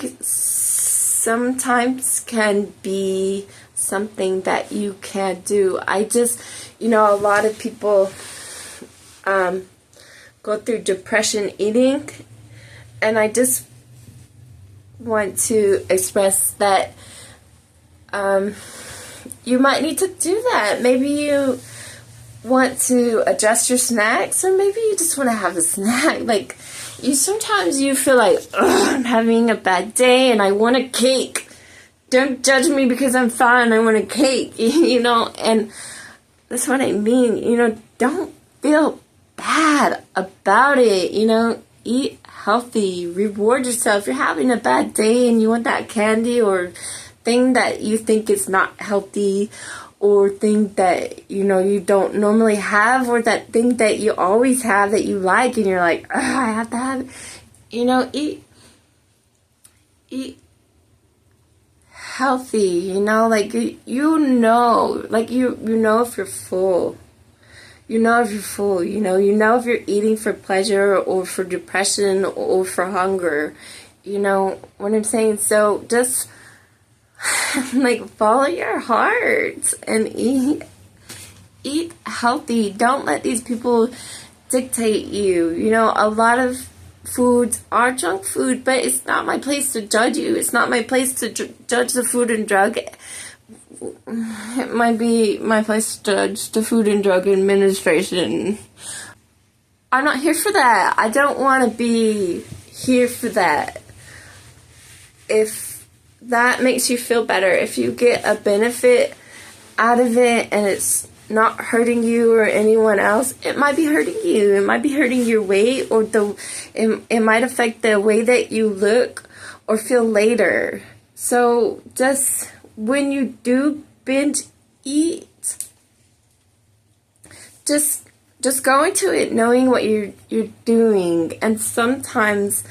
sometimes can be something that you can't do. I just, a lot of people go through depression eating, and I just want to express that you might need to do that. Maybe you want to adjust your snacks, or maybe you just want to have a snack. Like, sometimes you feel like, I'm having a bad day and I want a cake. Don't judge me because I'm fine, I want a cake, and that's what I mean, don't feel bad about it, eat healthy, reward yourself. If you're having a bad day and you want that candy or thing that you think is not healthy, or thing that, you don't normally have, or that thing that you always have that you like, and you're like, I have to have it. Eat healthy, like, if you're full. If you're full, if you're eating for pleasure or for depression or for hunger, what I'm saying. So just follow your heart and eat healthy. Don't let these people dictate you. A lot of foods are junk food, but it's not my place to judge you. It's not my place to judge the Food and Drug. It might be my place to judge the Food and Drug Administration. I'm not here for that. I don't want to be here for that. If that makes you feel better, if you get a benefit out of it and it's not hurting you or anyone else, it might be hurting you. It might be hurting your weight, or it might affect the way that you look or feel later. So just when you do binge eat, just go into it knowing what you're doing. And sometimes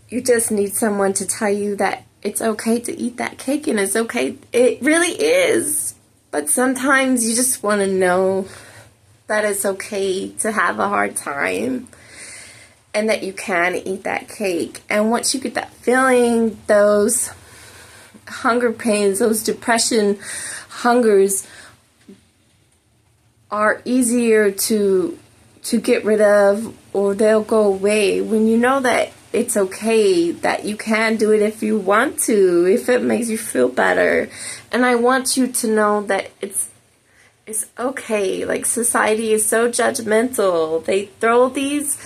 you just need someone to tell you that it's okay to eat that cake, and it's okay. It really is. But sometimes you just want to know that it's okay to have a hard time, and that you can eat that cake. And once you get that feeling, those hunger pains, those depression hungers are easier to get rid of, or they'll go away when you know that it's okay, that you can do it if you want to, if it makes you feel better. And I want you to know that it's okay. Like, society is so judgmental. They throw these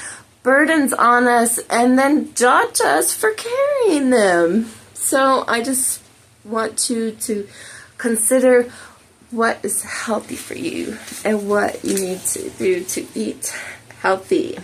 burdens on us and then judge us for carrying them. So I just want you to consider what is healthy for you and what you need to do to eat healthy.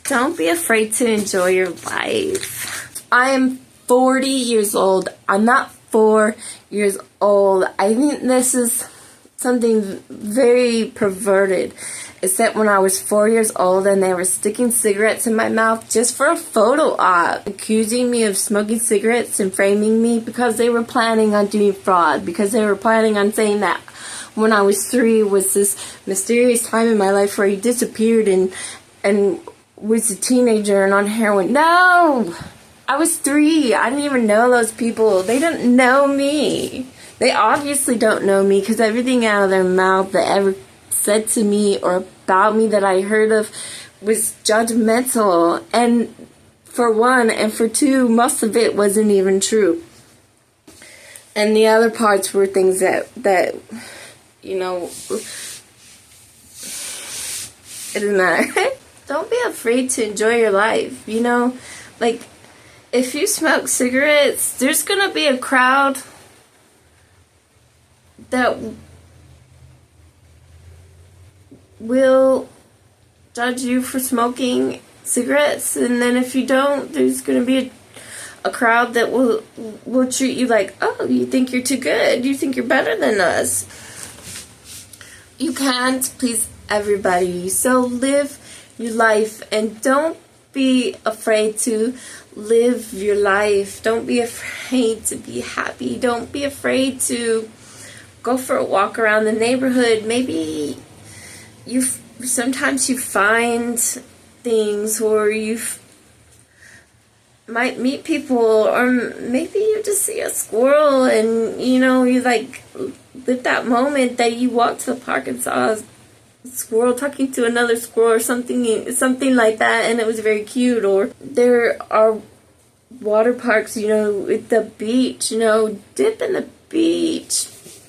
Don't be afraid to enjoy your life. I am 40 years old. I'm not 4 years old. I think this is something very perverted. It's that when I was 4 years old and they were sticking cigarettes in my mouth just for a photo op, accusing me of smoking cigarettes and framing me because they were planning on doing fraud, because they were planning on saying that when I was 3 was this mysterious time in my life where he disappeared and was a teenager and on heroin. No! I was 3. I didn't even know those people. They didn't know me. They obviously don't know me, because everything out of their mouth that ever said to me or about me that I heard of was judgmental. And for one, and for two, most of it wasn't even true. And the other parts were things that it doesn't matter. Don't be afraid to enjoy your life, Like, if you smoke cigarettes, there's gonna be a crowd that will judge you for smoking cigarettes, and then if you don't, there's gonna be a crowd that will treat you like, oh, you think you're too good, you think you're better than us. You can't please everybody, so live your life, and don't be afraid to live your life. Don't be afraid to be happy. Don't be afraid to go for a walk around the neighborhood. Maybe sometimes you find things, or might meet people, or maybe you just see a squirrel and, you know, you like live that moment that you walked to the park and saw a squirrel talking to another squirrel or something like that, and it was very cute. Or there are water parks, you know, at the beach, you know, dip in the beach,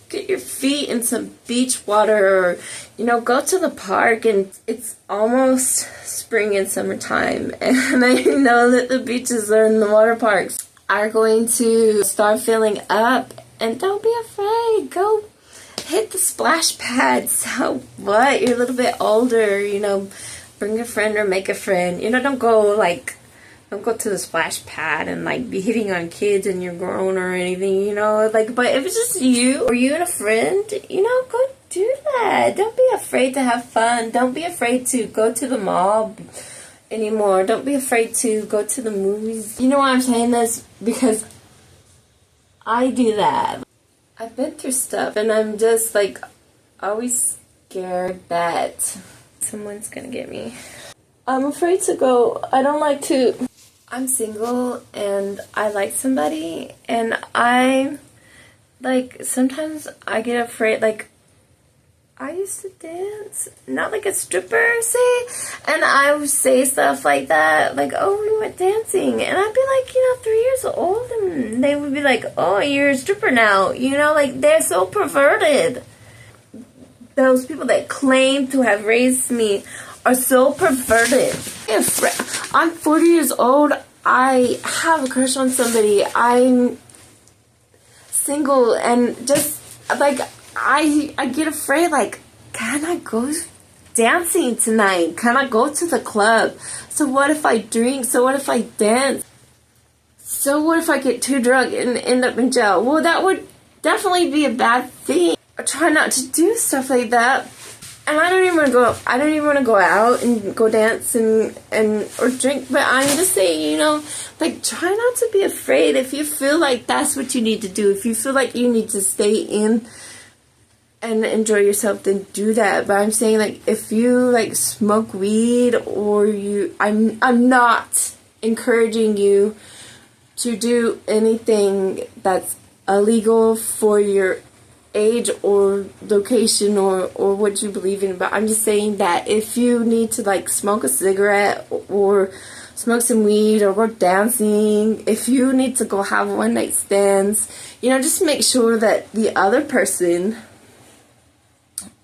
get your feet in some beach water, or, you know, go to the park. And it's almost spring and summertime, and I know that the beaches and the water parks are going to start filling up, and don't be afraid. Go hit the splash pads. So what? You're a little bit older, you know, bring a friend or make a friend. You know, don't go to the splash pad and like be hitting on kids and you're grown or anything, you know, like, but if it's just you or you and a friend, you know, go do that. Don't be afraid to have fun. Don't be afraid to go to the mall anymore. Don't be afraid to go to the movies. You know why I'm saying this? Because I do that. I've been through stuff, and I'm just like always scared that someone's gonna get me. I'm afraid to go. I don't like to. I'm single and I like somebody, and I like sometimes I get afraid. Like, I used to dance, not like a stripper, say, and I would say stuff like that, like, oh, we went dancing, and I'd be like, you know, 3 years old, and they would be like, oh, you're a stripper now, you know, like, they're so perverted. Those people that claim to have raised me are so perverted. I'm 40 years old, I have a crush on somebody, I'm single, and just, like, I get afraid, like, can I go dancing tonight? Can I go to the club? So what if I drink? So what if I dance? So what if I get too drunk and end up in jail? Well, that would definitely be a bad thing. I try not to do stuff like that. And I don't even want to go out and go dance and or drink, but I'm just saying, you know, like, try not to be afraid. If you feel like that's what you need to do, if you feel like you need to stay in and enjoy yourself, then do that. But I'm saying, like, if you like smoke weed, or I'm not encouraging you to do anything that's illegal for your age or location or what you believe in. But I'm just saying that if you need to like smoke a cigarette or smoke some weed or go dancing, if you need to go have one night stands, you know, just make sure that the other person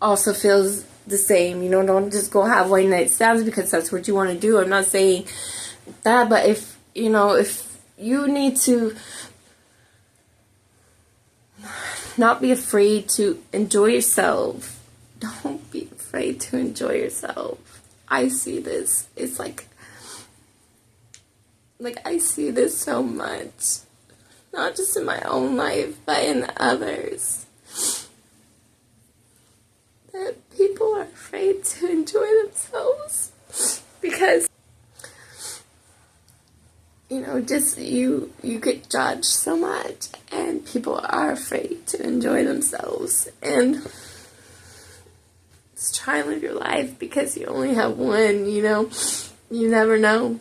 also feels the same. You know, don't just go have one night stands because that's what you want to do. I'm not saying that, but if, you know, if you need to not be afraid to enjoy yourself, don't be afraid to enjoy yourself. I see this. It's like I see this so much, not just in my own life, but in others. That people are afraid to enjoy themselves because, you know, just you get judged so much, and people are afraid to enjoy themselves. And just try and live your life because you only have one, you know. You never know.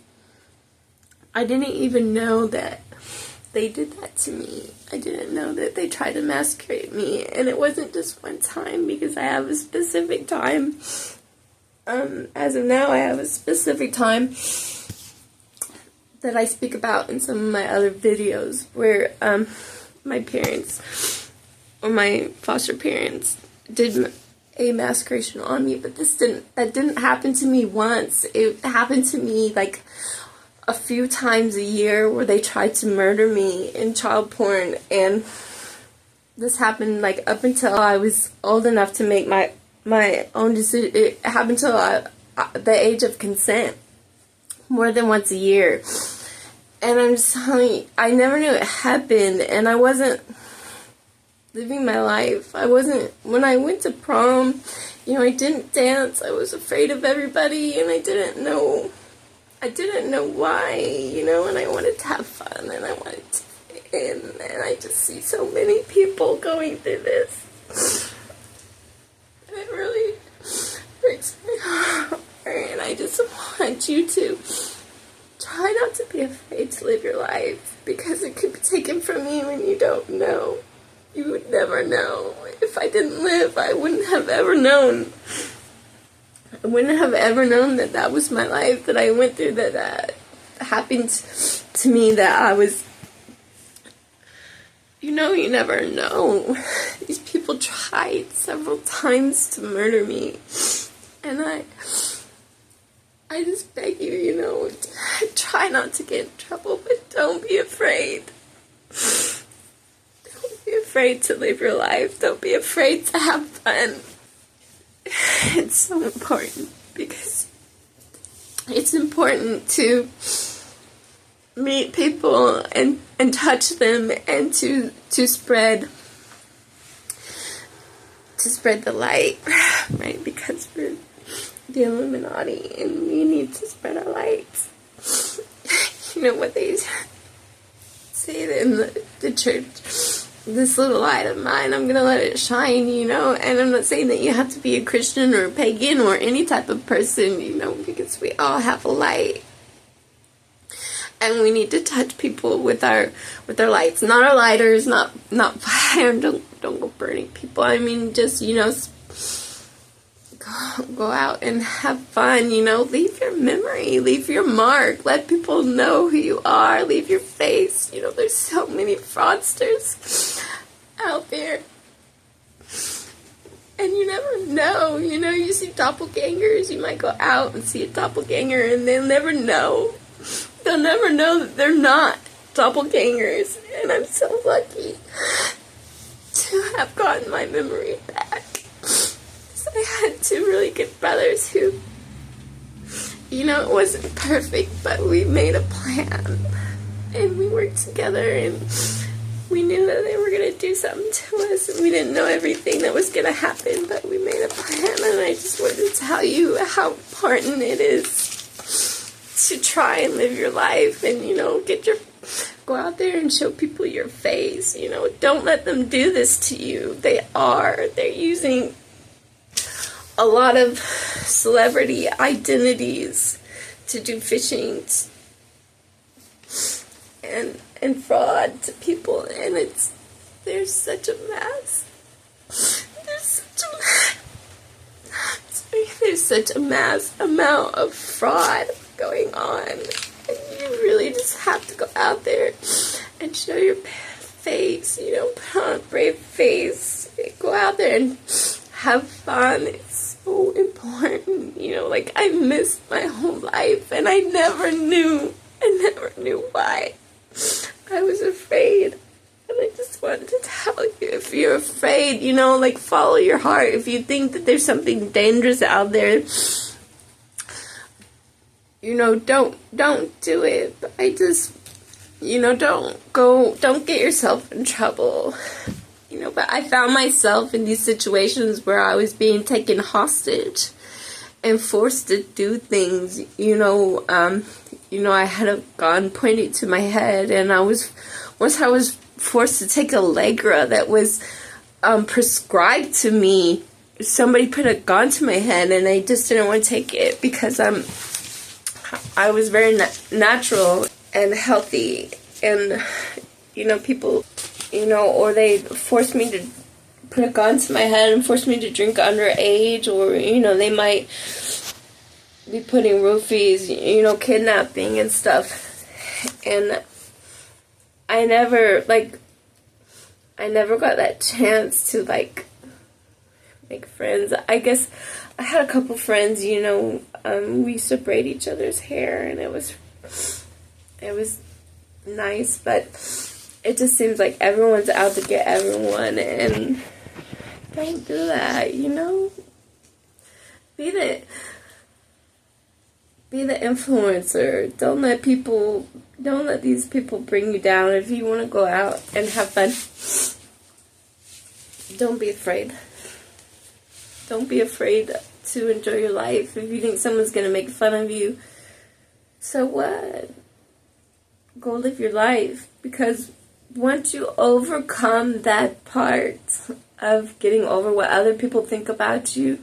I didn't even know that they did that to me. I didn't know that they tried to masquerade me, and it wasn't just one time, because I have a specific time. As of now, I have a specific time that I speak about in some of my other videos where my parents or my foster parents did a masqueration on me, but that didn't happen to me once. It happened to me like a few times a year where they tried to murder me in child porn, and this happened like up until I was old enough to make my own decision. It happened till the age of consent, more than once a year. And I'm just telling you, I never knew it happened, and I wasn't living my life. When I went to prom, you know, I didn't dance. I was afraid of everybody, and I didn't know why, you know, and I wanted to have fun, and I wanted to fit in, and I just see so many people going through this. And it really breaks my heart, and I just want you to try not to be afraid to live your life, because it could be taken from you and you don't know. You would never know. If I didn't live, I wouldn't have ever known. I wouldn't have ever known that that was my life, that I went through, that happened to me, that I was... You know, you never know. These people tried several times to murder me. And I just beg you, you know, try not to get in trouble, but don't be afraid. Don't be afraid to live your life. Don't be afraid to have fun. It's so important, because it's important to meet people and touch them, and to spread the light, right? Because we're the Illuminati and we need to spread our lights. You know what they say in the church? This little light of mine, I'm gonna let it shine, you know. And I'm not saying that you have to be a Christian or a pagan or any type of person, you know, because we all have a light. And we need to touch people with our lights, not our lighters, not fire. Don't go burning people. I mean, just, you know, go out and have fun. You know, leave your memory, leave your mark. Let people know who you are. Leave your face. You know, there's so many fraudsters out there, and you never know. You know, you see doppelgangers. You might go out and see a doppelganger, and they'll never know. They'll never know that they're not doppelgangers. And I'm so lucky to have gotten my memory back. So I had two really good brothers who, you know, it wasn't perfect, but we made a plan. And we worked together, and we knew that they were going to do something to us. And we didn't know everything that was going to happen, but we made a plan. And I just wanted to tell you how important it is to try and live your life, and, you know, go out there and show people your face. You know, don't let them do this to you. They're using a lot of celebrity identities to do phishing and fraud to people, and there's such a mess. There's such a mass amount of fraud going on, and you really just have to go out there and show your face, you know, put on a brave face, go out there and have fun. It's so important, you know. Like, I missed my whole life, and I never knew why. I was afraid, and I just wanted to tell you, if you're afraid, you know, like, follow your heart. If you think that there's something dangerous out there, you know, don't do it. But I just, you know, don't get yourself in trouble. You know, but I found myself in these situations where I was being taken hostage and forced to do things. You know, I had a gun pointed to my head, and once I was forced to take Allegra that was prescribed to me. Somebody put a gun to my head, and I just didn't want to take it, because I was very natural and healthy, and, you know, people, you know, or they forced me to put a gun to my head and forced me to drink underage, or, you know, they might be putting roofies, you know, kidnapping and stuff. And I never got that chance to, like, make friends. I guess I had a couple friends, you know, we used to braid each other's hair, and it was nice, but it just seems like everyone's out to get everyone, and don't do that, you know? Be the influencer. Don't let these people bring you down. If you want to go out and have fun, don't be afraid. Don't be afraid to enjoy your life. If you think someone's going to make fun of you, so what? Go live your life. Because once you overcome that part of getting over what other people think about you,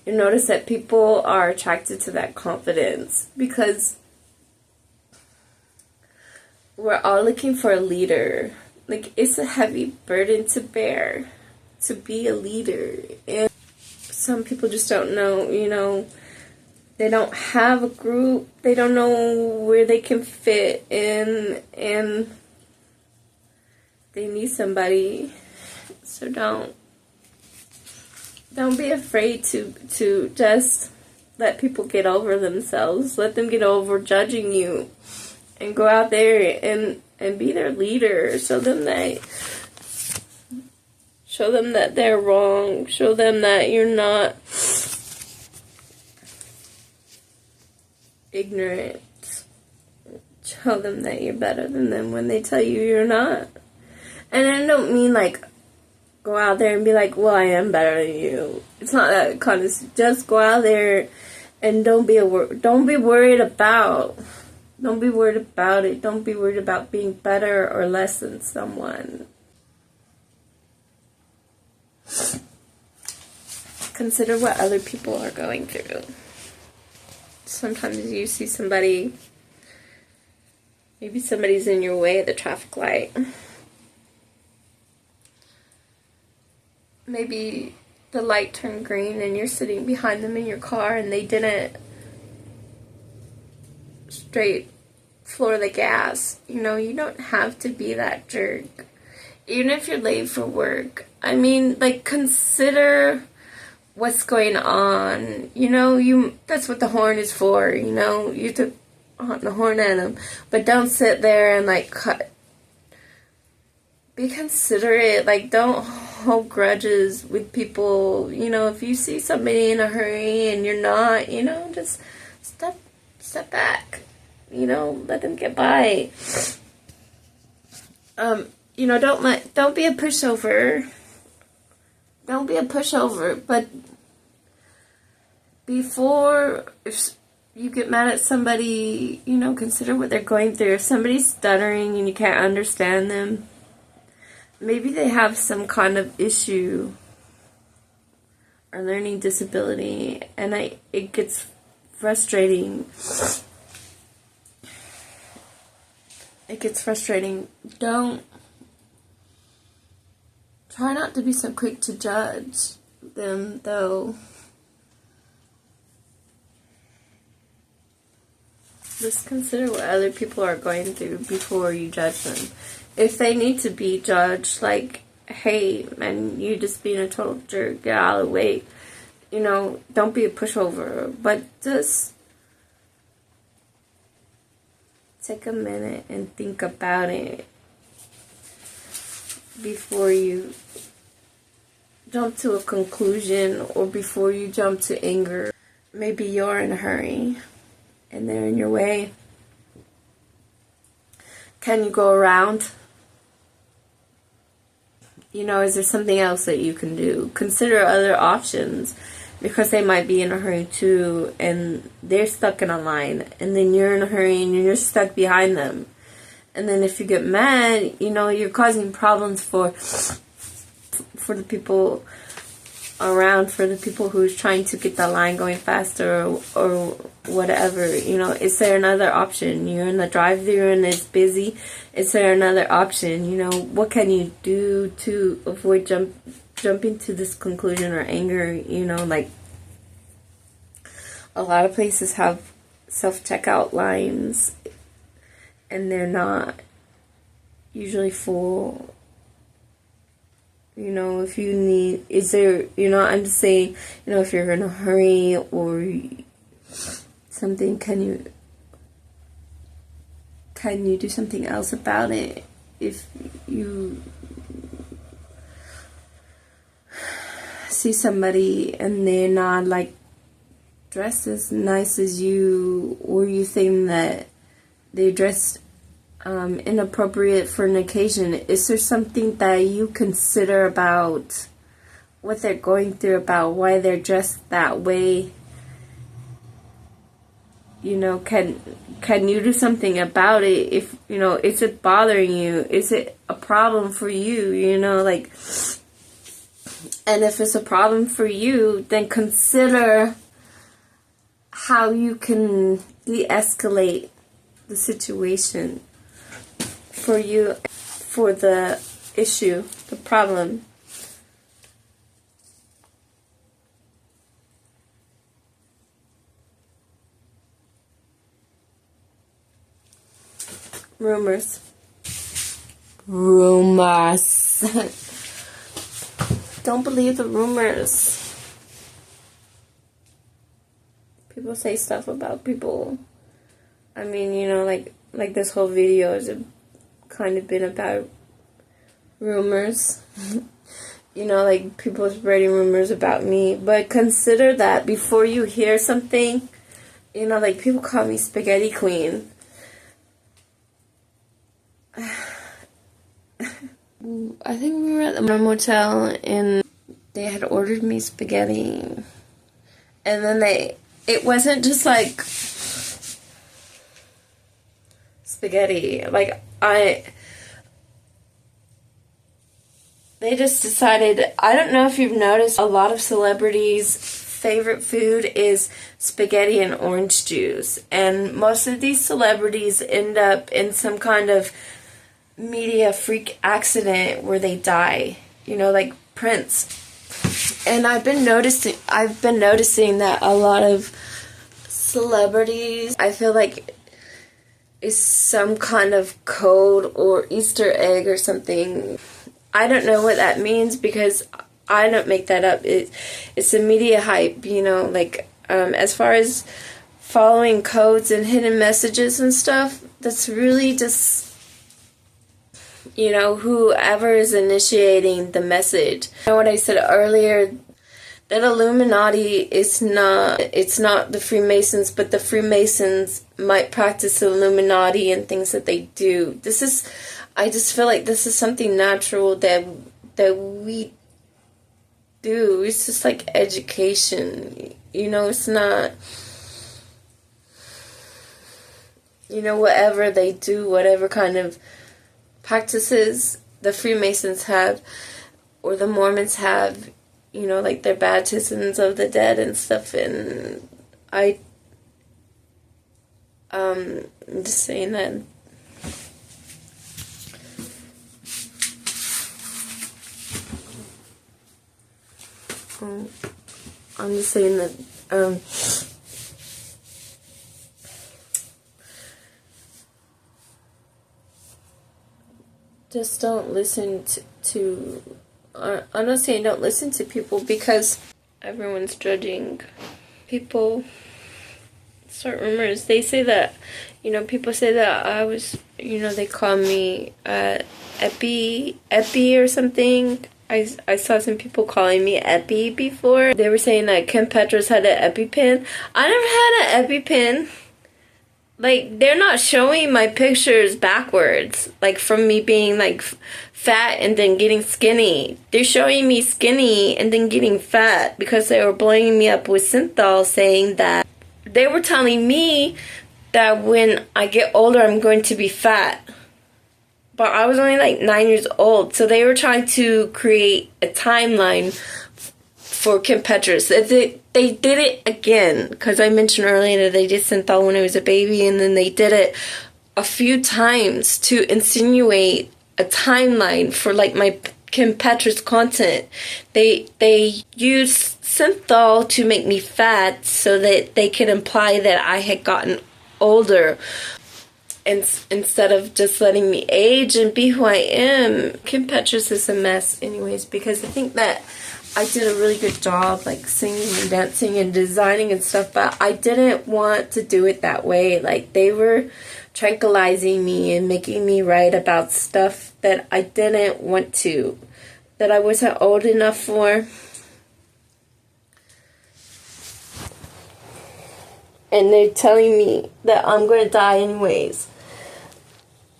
you notice that people are attracted to that confidence. Because we're all looking for a leader. Like, it's a heavy burden to bear, to be a leader. And some people just don't know, they don't have a group. They don't know where they can fit in, and they need somebody. So don't be afraid to just let people get over themselves. Let them get over judging you, and go out there and be their leader. Show them that they're wrong. Show them that you're not ignorant. Show them that you're better than them when they tell you you're not. And I don't mean like go out there and be like, well, I am better than you. It's not that kind of. Just go out there and don't be worried about it. Don't be worried about being better or less than someone. Consider what other people are going through. Sometimes you see somebody, maybe somebody's in your way at the traffic light. Maybe the light turned green and you're sitting behind them in your car and they didn't straight floor the gas. You don't have to be that jerk. Even if you're late for work. I mean, like, consider what's going on. That's what the horn is for. You took the horn at them. But don't sit there and, like, be considerate. Like, don't hold grudges with people. If you see somebody in a hurry and you're not, just step back. Let them get by. Don't be a pushover. Don't be a pushover. But if you get mad at somebody, consider what they're going through. If somebody's stuttering and you can't understand them, maybe they have some kind of issue or learning disability, and it gets frustrating. It gets frustrating. Try not to be so quick to judge them, though. Just consider what other people are going through before you judge them. If they need to be judged, like, hey, man, you just being a total jerk, get out of the way. Don't be a pushover. But just take a minute and think about it before you jump to a conclusion or before you jump to anger. Maybe you're in a hurry and they're in your way. Can you go around? Is there something else that you can do? Consider other options, because they might be in a hurry too and they're stuck in a line, and then you're in a hurry and you're stuck behind them. And then if you get mad, you're causing problems for the people around, for the people who's trying to get the line going faster or whatever. Is there another option? You're in the drive-thru and it's busy. Is there another option? What can you do to avoid jumping to this conclusion or anger? Like, a lot of places have self-checkout lines, and they're not usually full. If you need, I'm just saying, if you're in a hurry or something, can you do something else about it? If you see somebody and they're not, like, dressed as nice as you, or you think that they're dressed inappropriate for an occasion, is there something that you consider about what they're going through, about why they're dressed that way? Can you do something about it? If is it bothering you? Is it a problem for you? And if it's a problem for you, then consider how you can de-escalate the situation. for you for the issue, the problem. Rumors. Don't believe the rumors. People say stuff about people. I mean, you know, like this whole video has kind of been about rumors. You know, like people spreading rumors about me. But consider that before you hear something, you know, like people call me Spaghetti Queen. I think we were at the motel and they had ordered me spaghetti. And then it wasn't just like spaghetti. Like they just decided, I don't know if you've noticed, a lot of celebrities' favorite food is spaghetti and orange juice. And most of these celebrities end up in some kind of media freak accident where they die, you know, like Prince. And I've been noticing that a lot of celebrities, I feel like, is some kind of code or Easter egg or something. I don't know what that means because I don't make that up. It's a media hype, you know, like as far as following codes and hidden messages and stuff, that's really just, you know, whoever is initiating the message. You know what I said earlier, that Illuminati is not, it's not the Freemasons, but the Freemasons might practice Illuminati and things that they do. This is, I just feel like this is something natural that we do. It's just like education. You know, it's not, you know, whatever they do, whatever kind of practices the Freemasons have or the Mormons have, you know, like their baptisms of the dead and stuff. And I'm just saying that I'm just saying that just don't listen to I'm not saying don't listen to people because everyone's judging people. Start rumors. They say that, you know, people say that I was, you know, they call me Epi or something. I saw some people calling me Epi before. They were saying that Kim Petras had an EpiPen. I never had an EpiPen. Like, they're not showing my pictures backwards, like from me being like fat and then getting skinny. They're showing me skinny and then getting fat because they were blowing me up with synthol, saying that they were telling me that when I get older I'm going to be fat. But I was only like 9 years old, so they were trying to create a timeline for Kim Petras. They did it again, because I mentioned earlier that they did synthol when I was a baby, and then they did it a few times to insinuate a timeline for like my Kim Petras content. They used synthol to make me fat so that they could imply that I had gotten older. And instead of just letting me age and be who I am. Kim Petras is a mess anyways, because I think that I did a really good job, like singing and dancing and designing and stuff, but I didn't want to do it that way. Like, they were tranquilizing me and making me write about stuff that I didn't want to, that I wasn't old enough for. And they're telling me that I'm going to die anyways.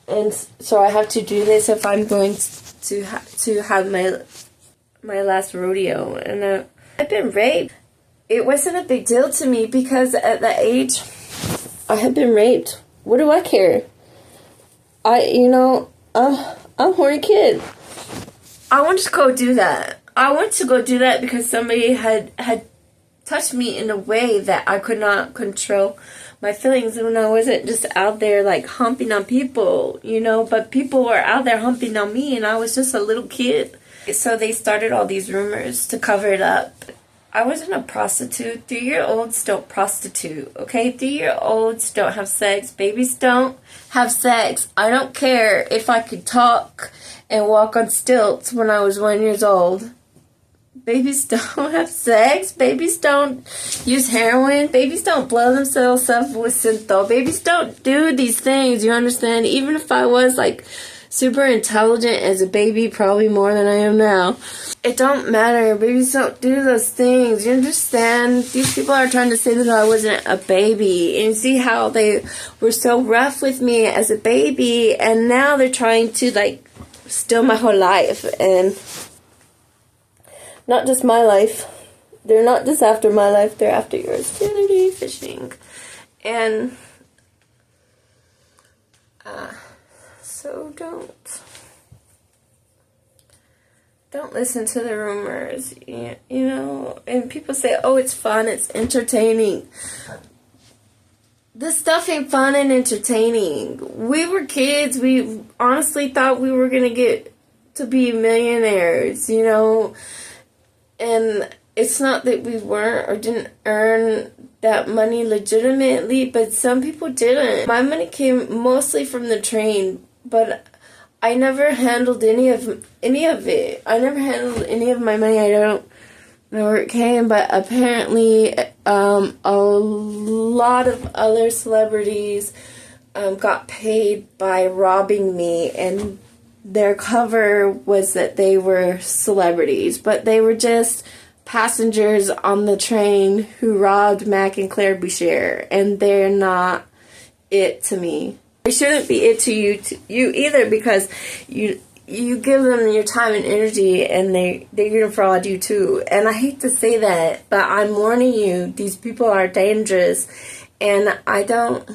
And so I have to do this if I'm going to have my last rodeo. And I've been raped. It wasn't a big deal to me because at that age I had been raped. What do I care? I'm a horny kid. I wanted to go do that. I wanted to go do that because somebody had touched me in a way that I could not control my feelings when I wasn't just out there like humping on people, you know, but people were out there humping on me and I was just a little kid. So they started all these rumors to cover it up. I wasn't a prostitute. 3-year-olds don't prostitute, okay? 3-year-olds don't have sex. Babies don't have sex. I don't care if I could talk and walk on stilts when I was 1 year old. Babies don't have sex. Babies don't use heroin. Babies don't blow themselves up with synthol. Babies don't do these things, you understand? Even if I was like super intelligent as a baby, probably more than I am now, it don't matter. Babies don't do those things, you understand? These people are trying to say that I wasn't a baby, and see how they were so rough with me as a baby, and now they're trying to like steal my whole life. And not just my life. They're not just after my life, they're after yours. Kennedy fishing. And so don't listen to the rumors, you know. And people say, oh, it's fun, it's entertaining. This stuff ain't fun and entertaining. We were kids. We honestly thought we were gonna get to be millionaires, you know. And it's not that we weren't or didn't earn that money legitimately, but some people didn't. My money came mostly from the train, but I never handled any of it. I never handled any of my money. I don't know where it came, but apparently a lot of other celebrities got paid by robbing me, and their cover was that they were celebrities, but they were just passengers on the train who robbed Mac and Claire Boucher, and they're not it to me. They shouldn't be it to you either, because you give them your time and energy, and they're gonna fraud you too. And I hate to say that, but I'm warning you, these people are dangerous. And I don't,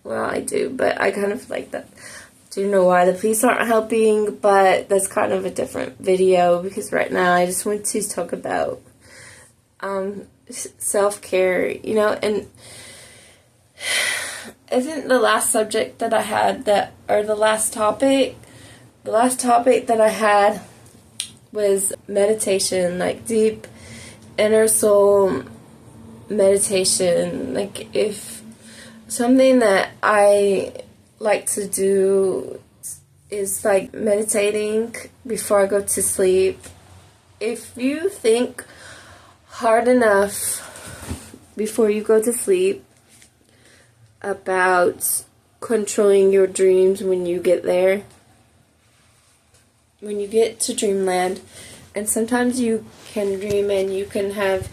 well, I do, but I kind of like that. Do you know why the police aren't helping? But that's kind of a different video, because right now I just want to talk about self-care, you know. And I think the last subject that I had the last topic that I had was meditation, like deep inner soul meditation. Like, if something that I like to do is like meditating before I go to sleep. If you think hard enough before you go to sleep about controlling your dreams when you get there, when you get to dreamland, and sometimes you can dream and you can have,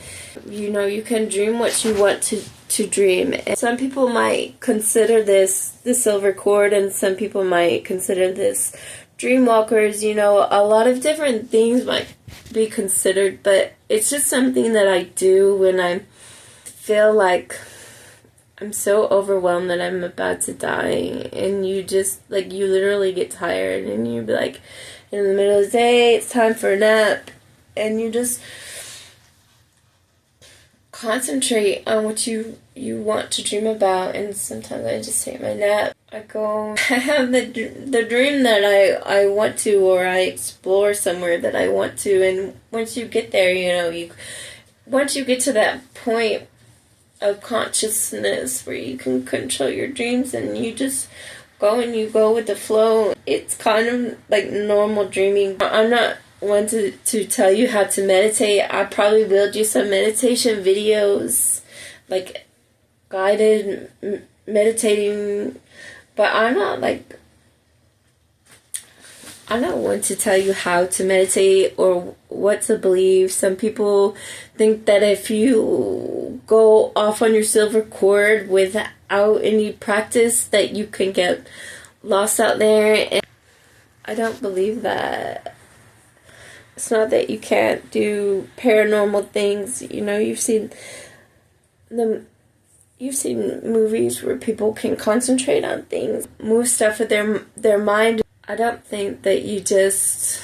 you know, you can dream what you want to dream. And some people might consider this the silver cord, and some people might consider this dream walkers, you know. A lot of different things might be considered, but it's just something that I do when I feel like I'm so overwhelmed that I'm about to die, and you just, like, you literally get tired, and you be like, in the middle of the day, it's time for a nap, and you just concentrate on what you want to dream about. And sometimes I just take my nap. I have the dream that I want to, or I explore somewhere that I want to. And once you get there, you know, once you get to that point of consciousness where you can control your dreams, and you just go and you go with the flow. It's kind of like normal dreaming. I'm not one to tell you how to meditate. I probably will do some meditation videos, like guided meditating, but I'm not one to tell you how to meditate or what to believe. Some people think that if you go off on your silver cord without any practice, that you can get lost out there, and I don't believe that. It's not that you can't do paranormal things. You know, you've seen movies where people can concentrate on things, move stuff with their mind. I don't think that you just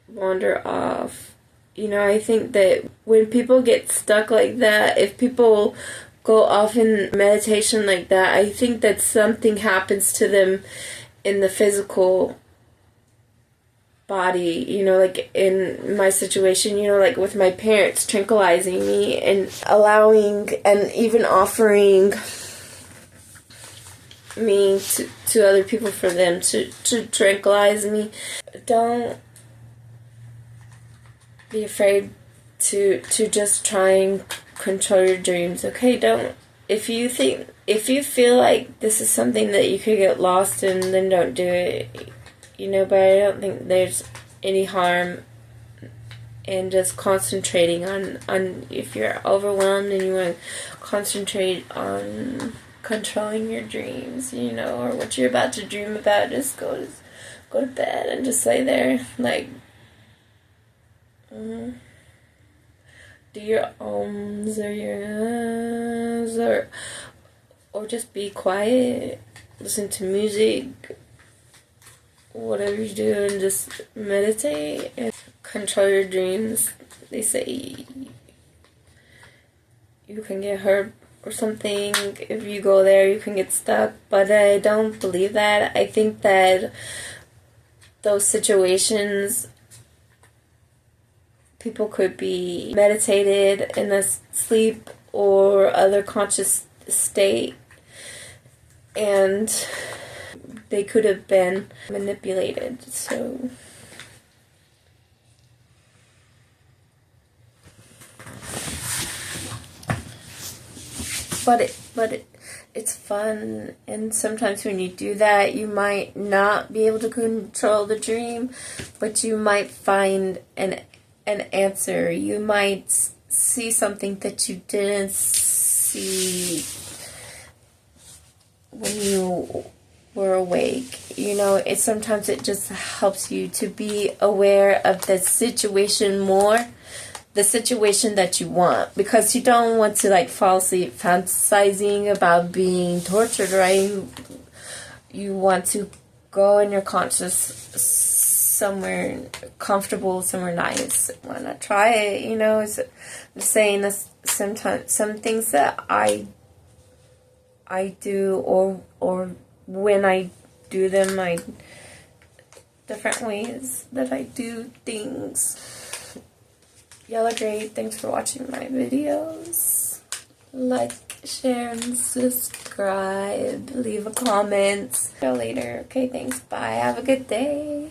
wander off You know, I think that when people get stuck like that, if people go off in meditation like that, I think that something happens to them in the physical body, you know, like in my situation, you know, like with my parents tranquilizing me and allowing and even offering me to other people for them to tranquilize me. Don't be afraid to just try and control your dreams, okay? Don't, if you feel like this is something that you could get lost in, then don't do it, you know. But I don't think there's any harm in just concentrating on if you're overwhelmed and you want to concentrate on controlling your dreams, you know, or what you're about to dream about. Just go to bed and just lay there, like, do your ums or your uhs, or just be quiet, listen to music, whatever you do, and just meditate and control your dreams. They say you can get hurt or something if you go there, you can get stuck, but I don't believe that. I think that those situations, people could be meditated in a sleep or other conscious state, and they could have been manipulated. So it's fun, and sometimes when you do that, you might not be able to control the dream, but you might find an answer. You might see something that you didn't see when you were awake. You know, sometimes it just helps you to be aware of the situation more, the situation that you want, because you don't want to like fall asleep fantasizing about being tortured, right? You want to go in your conscious somewhere comfortable, somewhere nice. Why not try it? You know, I'm saying that sometimes some things that I do, or when I do them, different ways that I do things. Y'all are great. Thanks for watching my videos. Like, share, and subscribe. Leave a comment. See you later. Okay, thanks. Bye. Have a good day.